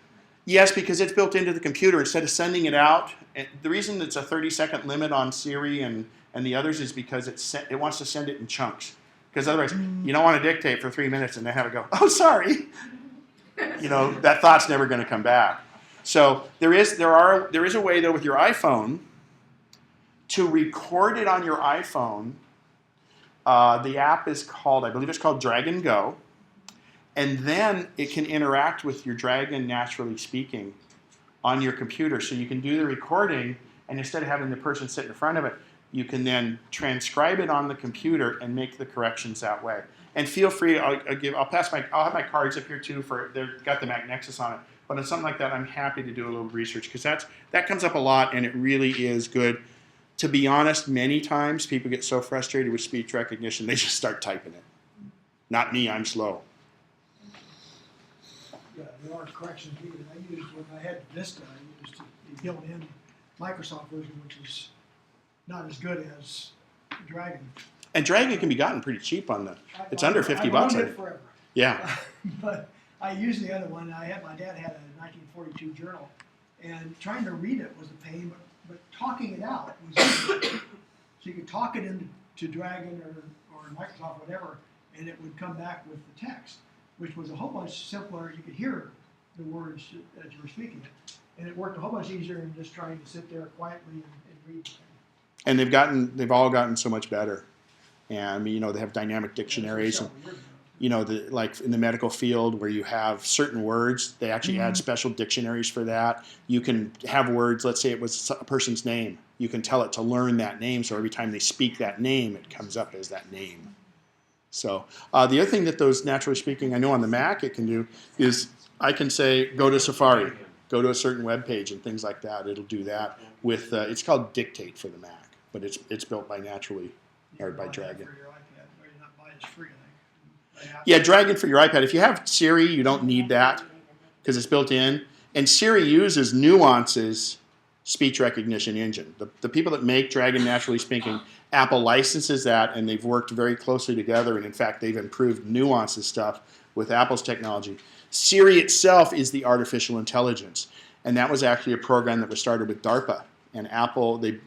Yes, because it's built into the computer. Instead of sending it out, and the reason it's a 30-second limit on Siri and the others is because it wants to send it in chunks. Because otherwise, you don't want to dictate for 3 minutes and then have it go, oh, sorry. You know, that thought's never going to come back. So there is a way, though, with your iPhone To record it on your iPhone, the app is called, I believe it's called Dragon Go. And then it can interact with your Dragon Naturally Speaking on your computer. So you can do the recording, and instead of having the person sit in front of it, you can then transcribe it on the computer and make the corrections that way. And feel free, I'll have my cards up here too they've got the Mac Nexus on it. But on something like that, I'm happy to do a little research because that comes up a lot, and it really is good. To be honest, many times people get so frustrated with speech recognition, they just start typing it. Not me, I'm slow. Yeah, there are corrections needed. I used, when I had Vista, I used the built-in Microsoft version, which is not as good as Dragon. And Dragon can be gotten pretty cheap on the. It's under $50. I've owned it forever. Yeah. But I used the other one. My dad had a 1942 journal, and trying to read it was a pain, but talking it out was easy. So you could talk it into Dragon or Microsoft, whatever, and it would come back with the text, which was a whole bunch simpler. You could hear the words as you were speaking it, and it worked a whole bunch easier than just trying to sit there quietly and read. And they've all gotten so much better. And they have dynamic dictionaries. And, like in the medical field where you have certain words, they actually add special dictionaries for that. You can have words, let's say it was a person's name. You can tell it to learn that name, so every time they speak that name, it comes up as that name. So the other thing that those naturally speaking, I know on the Mac it can do, is I can say, go to Safari, go to a certain web page and things like that. It'll do that with, it's called Dictate for the Mac, but it's built by Naturally, or by Dragon. Yeah, Dragon for your iPad. If you have Siri, you don't need that because it's built in. And Siri uses Nuance's speech recognition engine. The people that make Dragon Naturally Speaking, Apple licenses that, and they've worked very closely together. And in fact, they've improved Nuance's stuff with Apple's technology. Siri itself is the artificial intelligence. And that was actually a program that was started with DARPA. And Apple, it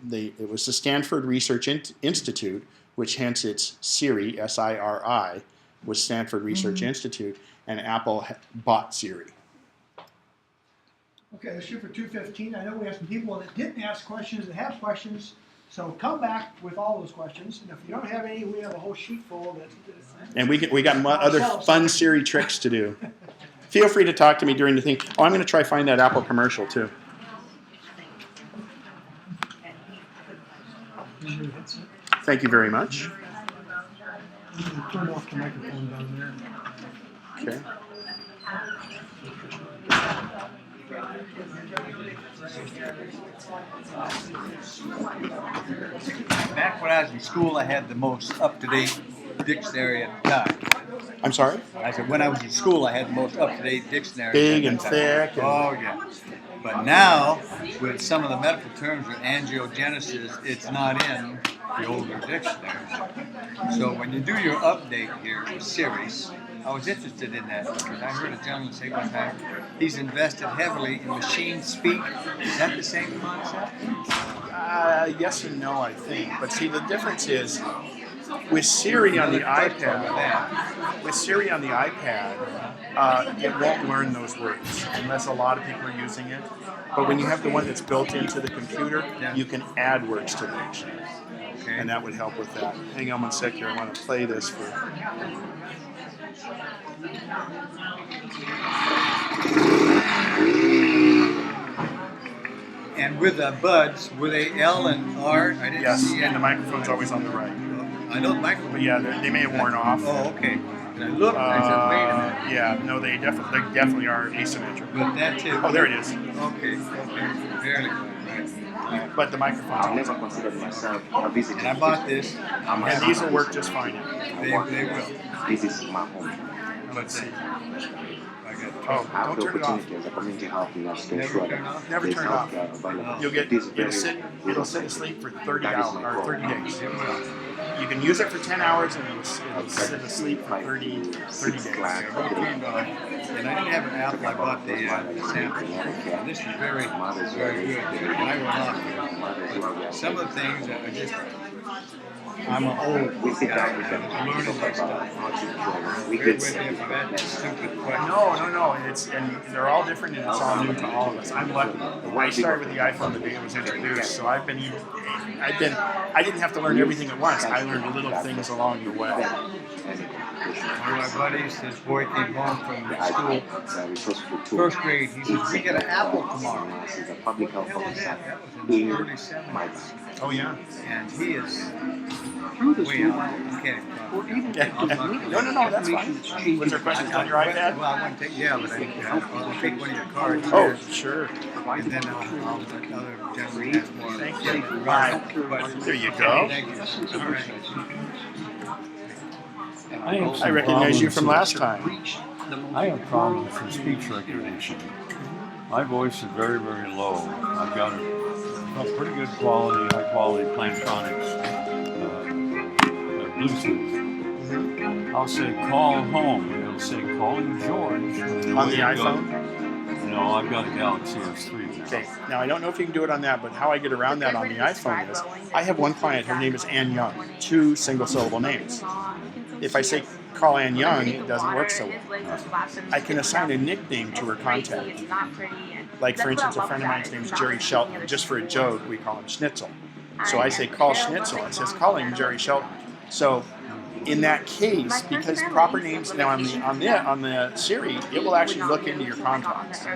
was the Stanford Research Institute, which hence it's Siri, S-I-R-I, was Stanford Research Institute, and Apple bought Siri. Okay, let's shoot for 2:15. I know we have some people that didn't ask questions that have questions, so come back with all those questions. And if you don't have any, we have a whole sheet full that. And we got other fun Siri tricks to do. Feel free to talk to me during the thing. Oh, I'm going to try find that Apple commercial too. Thank you very much. Turn off the microphone down there. Okay. Back when I was in school, I had the most up-to-date dictionary at the time. I'm sorry? I said when I was in school, I had the most up-to-date dictionary. Big and thick. Oh, yeah. But now, with some of the medical terms with angiogenesis, it's not in the older dictionaries. So when you do your update here with Siri, I was interested in that because I heard a gentleman say one time he's invested heavily in machine speak. Is that the same concept? Yes and no, I think. But see, the difference is with Siri on the iPad. With Siri on the iPad, it won't learn those words unless a lot of people are using it. But when you have the one that's built into the computer, you can add words to the dictionary. Okay. And that would help with that. Hang on one sec here. I want to play this for. And with the buds, were they L and R? I didn't yes, see and the microphone's always on the right. I know the microphone. But yeah, they may have worn off. Oh, okay. And I looked and I said, wait a minute. Yeah, no, they definitely are asymmetric. But that too. Oh, there it is. Okay, barely. Right. But the microphone's I've always never on. considered myself a visitor. And I bought this. And these will work just fine. They will. This is my home. Let's see. I Oh, have don't the turn it off. opportunity as a community health nurse to Never ensure turn that off? Never there's turn it off. healthcare available. You'll get This is it'll very sit vital. asleep for 30 That is hours my or goal. 30 days. You can use it for 10 hours and it'll sit asleep for 30 days. Turned on, and I didn't have an Apple. I bought the Samsung. This is very, very good. And I went off. But some of the things that are just, I'm an old guy. I'm learning this stuff. Bear with me if I've had stupid questions. No. And they're all different, and it's all new to all of us. I'm lucky. I started with the iPhone the day it was introduced, so I didn't have to learn everything at once. I learned little things along the way. One of my buddies, his boy came home from school, first grade. He says, "We get an apple tomorrow." What the hell was that? That was in the early 70s. Oh yeah. And he is way out. Okay. No, that's fine. Was there questions on your iPad? Well, I wouldn't take, yeah, but I'll take one of your cards. Oh, sure. And then I'll let the other gentleman ask more. Thank you. But There you go. thank you. All right. I recognize you from last time. I have problems with speech recognition. My voice is very, very low. I've got a pretty good quality, high quality Plantronics Bluetooth. I'll say call home, and it'll say calling George. On the iPhone? No, I've got a Galaxy S3 now. Okay, now I don't know if you can do it on that, but how I get around that on the iPhone is, I have one client, her name is Ann Young, 2 single-syllable names. If I say call Ann Young, it doesn't work so well. I can assign a nickname to her contact. Like, for instance, a friend of mine's name is Jerry Shelton. Just for a joke, we call him Schnitzel. So I say call Schnitzel, it says calling Jerry Shelton. So in that case, because proper names now on the Siri, it will actually look into your contacts.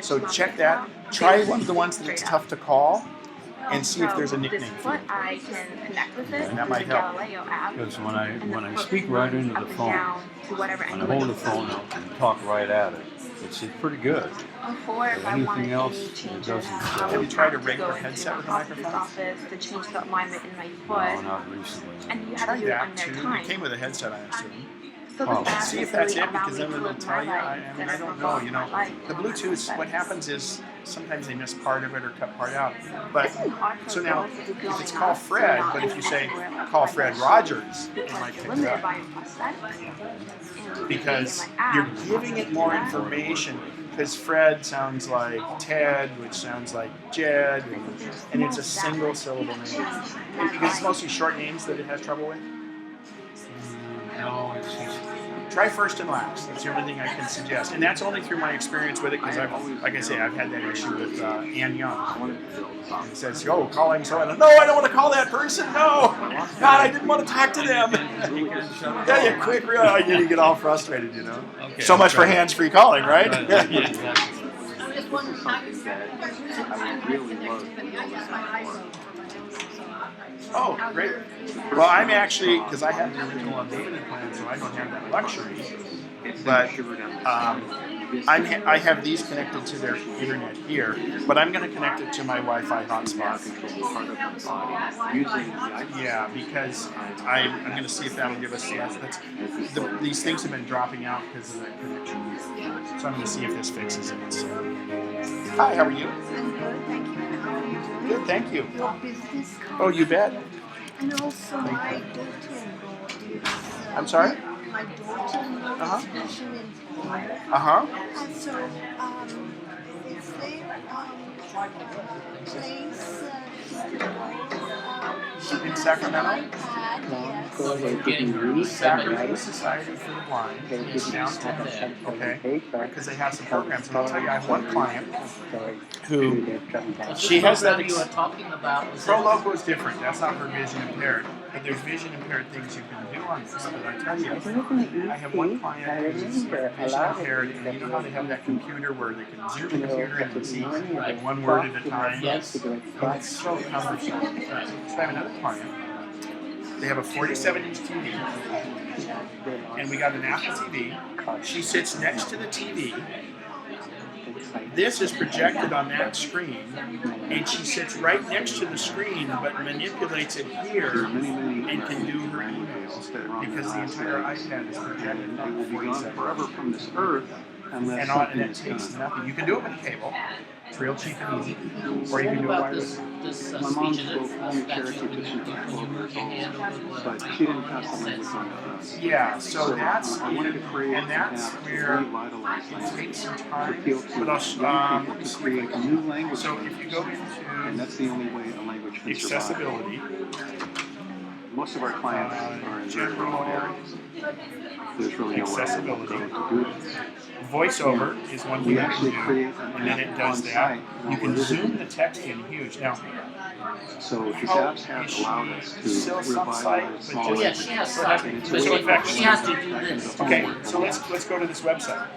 So check that. Try one of the ones that it's tough to call, and see if there's a nickname for it. And that might help. Because when I speak right into the phone, when I hold the phone up and talk right at it, it's pretty good. But anything else, it doesn't. Have you tried a regular headset with a microphone? No, not recently. Try that too. It came with a headset, I assume. Oh. See if that's it, because then it'll tell you. I don't know. You know, the Bluetooth. What happens is sometimes they miss part of it or cut part out. But so now, if it's call Fred, but if you say call Fred Rogers, it might pick it up. Because you're giving it more information. Because Fred sounds like Ted, which sounds like Jed, and it's a single syllable name. Because it's mostly short names that it has trouble with. No, it's just. Try first and last. That's the only thing I can suggest, and that's only through my experience with it. Because like I say, I've had that issue with Ann Young. It says, "Oh, calling so and no, I don't want to call that person. No, God, I didn't want to talk to them." Yeah, you quick, you get all frustrated, you know. Okay, So much for hands-free calling, right? Oh, great. Well, I'm actually, because I have the original unlimited plan, so I don't have that luxury. But I have these connected to their internet here, but I'm going to connect it to my Wi-Fi hotspot. Yeah, because I'm going to see if that'll give us these things have been dropping out because of the connection. So I'm going to see if this fixes it. So. Hi, how are you? Good, thank you. Oh, you bet. And also my daughter-in-law is... I'm sorry? My daughter-in-law is special employer. And so, is there place in Sacramento? Yes. Sacramento Society for the Blind. Okay. Because they have some programs. And I'll tell you, I have one client who, she has that. Pro Loco is different. That's not for vision impaired. But there's vision impaired things you can do on this. But I tell you, I have one client who's vision impaired, and you know how they have that computer where they can zoom the computer in and see like one word at a time? Yes. And it's so cumbersome. So I have another client. They have a 47-inch TV, and we got an Apple TV. She sits next to the TV. This is projected on that screen, and she sits right next to the screen, but manipulates it here and can do her emails because the entire iPad is projected on the 47. Forever from this earth, and it takes nothing. You can do it with cable. It's real cheap and easy. Or you can do it wireless. My mom spoke only Cherokee because she was 12 years old, but she didn't pass the language on to us. Yeah, so that's I wanted to create and that's an app to where revitalize it language, takes some to time. appeal to But young let me people, to see if I create a can. new language. So if you go and into that's the only way a language can survive. accessibility, Most of our clients are in very remote areas. There's really nowhere accessibility. to go to do this. voiceover is one thing We you can actually do, create and then it does that. You can zoom the text in huge. Now, so these apps have allowed us to still some site, revitalize but small just- Yeah, she has languages. sight, And it's but a so way in fact, she has to do back into this. okay, homework. so let's go to this website.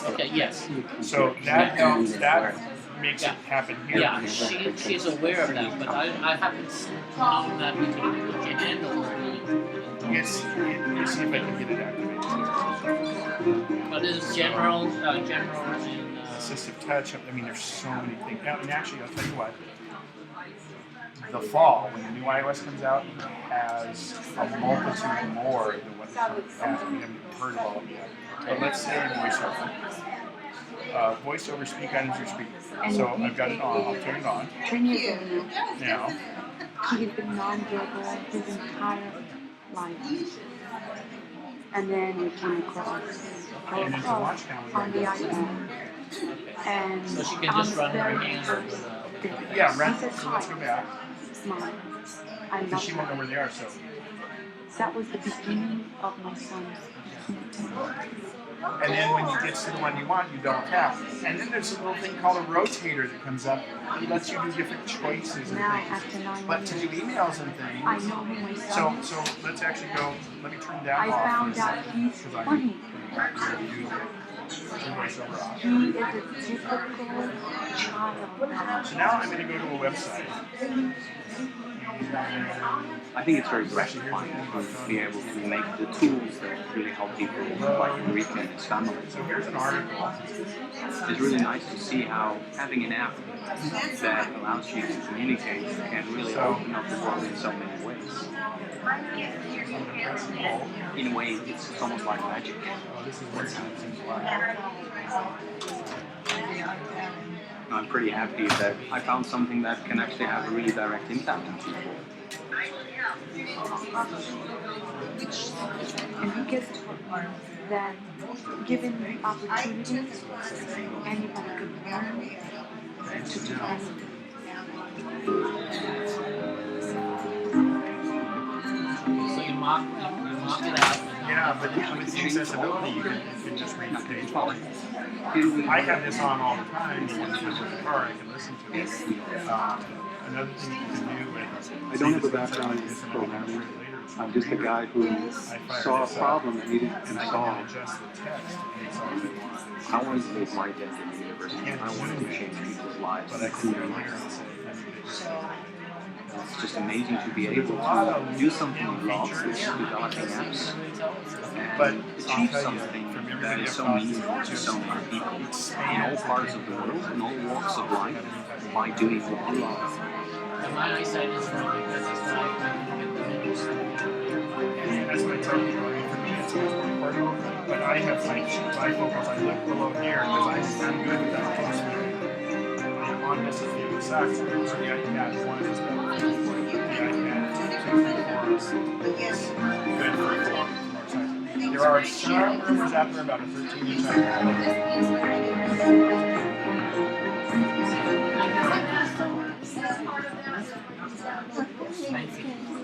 Okay, yes. So that helps. That makes it happen here. Yeah, she's aware of that, but I haven't known that we can handle it. Let's see if I can get it activated. But it's general and Assistive touch. I mean, there's so many things. Now, and actually, I'll tell you what. The fall, when the new iOS comes out, has a multitude more than what it has. We haven't heard of all of it yet. But let's say voiceover. Voiceover speak items or speak. So I've got it on. I'll turn it on. 10 years old Now, now. He has been non-verbal his entire life. And then we came across our and then to call watch now. on the iPhone. And so she can on just the run her very hands first over day, Yeah, he right. said, So let's go "Hi, back. Mom, I Because love she won't know you." where they are. So, That was the beginning of my son's and then when you get to the one you want, you double tap. And then there's a little thing called a rotator that comes up. It lets you do different choices and now things. after 9 But to do years. emails and things. I know who my son is. So let's actually go. Let me turn that I off. found out he's funny. voiceover off. He is a typical child now. So now I'm going to go to a website. I think it's very gratifying to be able to make the tools that really help people like Enrique and his family. So here's an article. It's really nice to see how having an app that allows you to communicate can really open up the world in so many ways. In a way, it's almost like magic. This is where it I'm pretty happy that I found something that can actually have a really direct impact on people. And he gets that given the opportunity, anybody could learn to do anything. so you mock it out. Yeah, but with the accessibility, you can just read the page. I have this on all the time. When I'm in the car, I can listen to it. Another thing you can do with I don't have a background in programming. I'm just a guy who saw a problem and needed to solve. Adjust the text and it's all they want. I wanted to make my dent in the universe. I wanted to change people's lives, But I can including go here mine. and say, It's just amazing to be able to do something you love, which is developing apps, but and I'll achieve tell you, something from that everybody is I've so talked meaningful to so many people in all parts of the world, in all walks of life, by doing what you love. And my eyesight is wrong because it's why I can get the menus. and that's what I tell people. I mean, for me, it's much more important. But I have bifocals. I look below here because I'm good with that close to me. I'm on this if it sucks. So the iPad 1 is better. The iPad 2, 3, 4 is good for 4 more size. There are some rumors out there about a 13-inch iPad.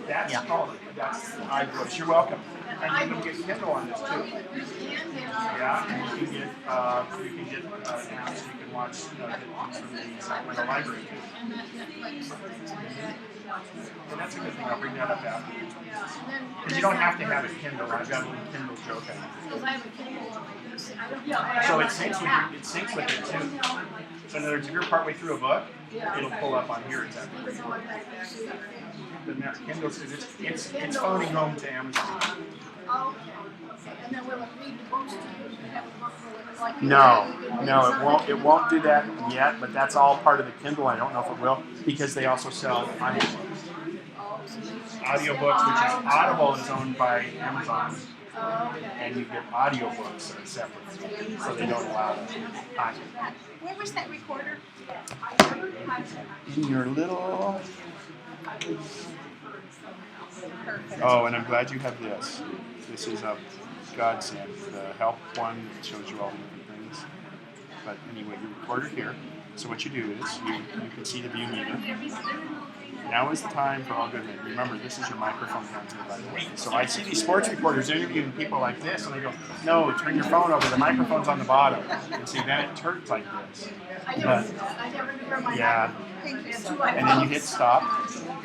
That's called that's iBooks. You're welcome. And you can get Kindle on this too. Yeah, and you can get apps. You can watch things from the library too. And that's a good thing. I'll bring that up after. Because you don't have to have a Kindle. I've got a little Kindle joke. So it syncs with it too. So in other words, if you're partway through a book, it'll pull up on here exactly where you are. But now Kindle says it's phoning home to Amazon. No, it won't do that yet. But that's all part of the Kindle. I don't know if it will because they also sell iBooks. Audiobooks, which is Audible, is owned by Amazon, and you get audiobooks that are separate, so they don't allow that. Where was that recorder? In your little. Perfect. Oh, and I'm glad you have this. This is a godsend. The help one that shows you all the different things. But anyway, you record it here. So what you do is you can see the view meter. Now is the time for all good men. Remember, this is your microphone down here, by the way. So I see these sports reporters interviewing people like this, and they go, "No, turn your phone over. The microphone's on the bottom." And see, then it turns like this. Yeah. And then you hit stop.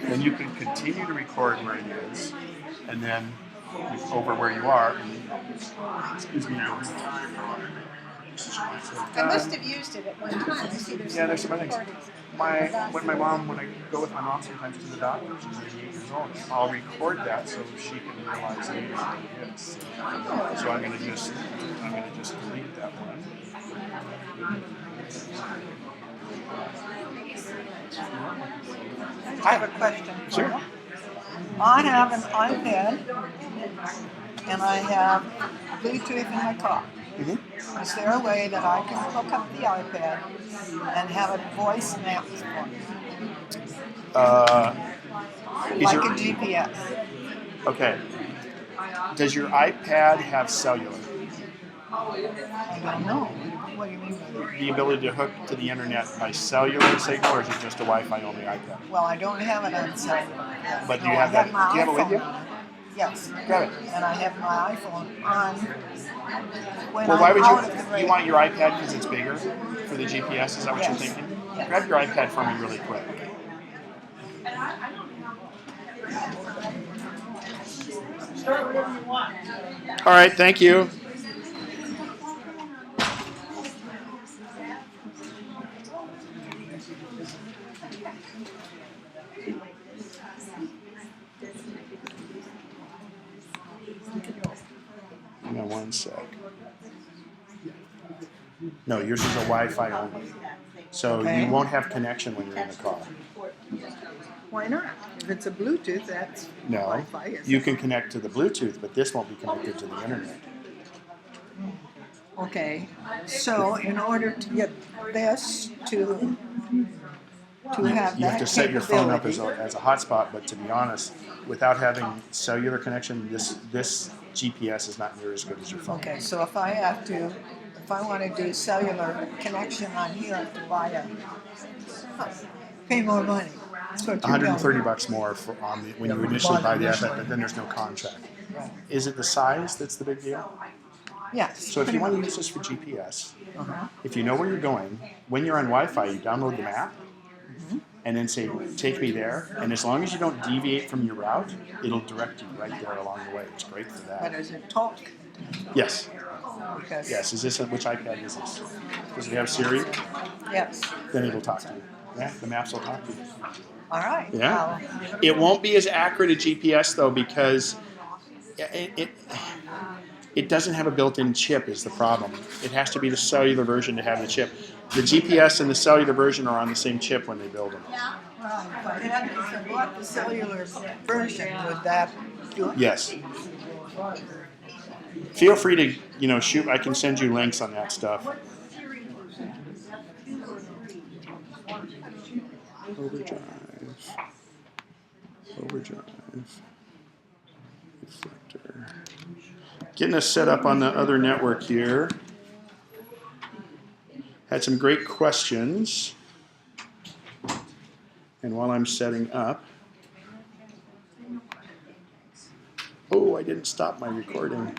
Then you can continue to record where it is, and then over where you are. Excuse me. I must have used it at one time. I see there's Yeah, there's some other things. recordings. When I go with my mom sometimes to the doctor, she's 88 years old, I'll record that so she can realize later what it is. So I'm gonna just delete that one. I have a question. Sure. I have an iPad and I have Bluetooth in my car. Mm-hmm. Is there a way that I can hook up the iPad and have it voice maps for me? Like a GPS. Okay. Does your iPad have cellular? I don't know. What do you mean by that? The ability to hook to the internet by cellular signal, or is it just a Wi-Fi only iPad? Well, I don't have it on cellular. But do No, you have I that? my Do you have it with iPhone you? on it. Yes. Grab it. And I have my iPhone on when Well, why I'm would out of the you radio. want your iPad because it's bigger for the GPS? Is that what Yes. you're thinking? Yes. Grab your iPad for me really quick. Start whatever you want. All right, thank you. Hang on one sec. No, yours is a Wi-Fi only. So Okay. you won't have connection when you're in the car. Why not? If it's a Bluetooth, that's No, Wi-Fi. Isn't you it? can connect to the Bluetooth, but this won't be connected to the internet. Okay, so in order to get this to have You that have to set your phone up capability, as a hotspot, but to be honest, without having cellular connection, this GPS is not near as good as your phone. okay, so if I want to do cellular connection on here, I have to pay more money. That's what you're telling me. $130 more when you initially buy the iPad, but then there's no contract. Right. Is it the size that's the big deal? Yes. So if you pretty want to much. use this for GPS, Uh-huh. if you know where you're going, when you're on Wi-Fi, you download the map, and then say, take me there, and as long as you don't deviate from your route, it'll direct you right there along the way. It's great for But that. does it talk? Yes. Because Yes. Which iPad is this? Does it have Siri? Yes. Then it'll talk to you. Yeah, the maps will talk to you. All right. Yeah. I'll give it a It won't be as accurate a GPS though because it doesn't have a built-in chip is the problem. It has to be the cellular version to have the chip. The GPS and the cellular version are on the same chip when they build them. Well, if I bought the cellular version, would that do it? Yes. Feel free to, shoot. I can send you links on that stuff. Overdrive. Reflector. Getting us set up on the other network here. Had some great questions. And while I'm setting up, oh, I didn't stop my recording.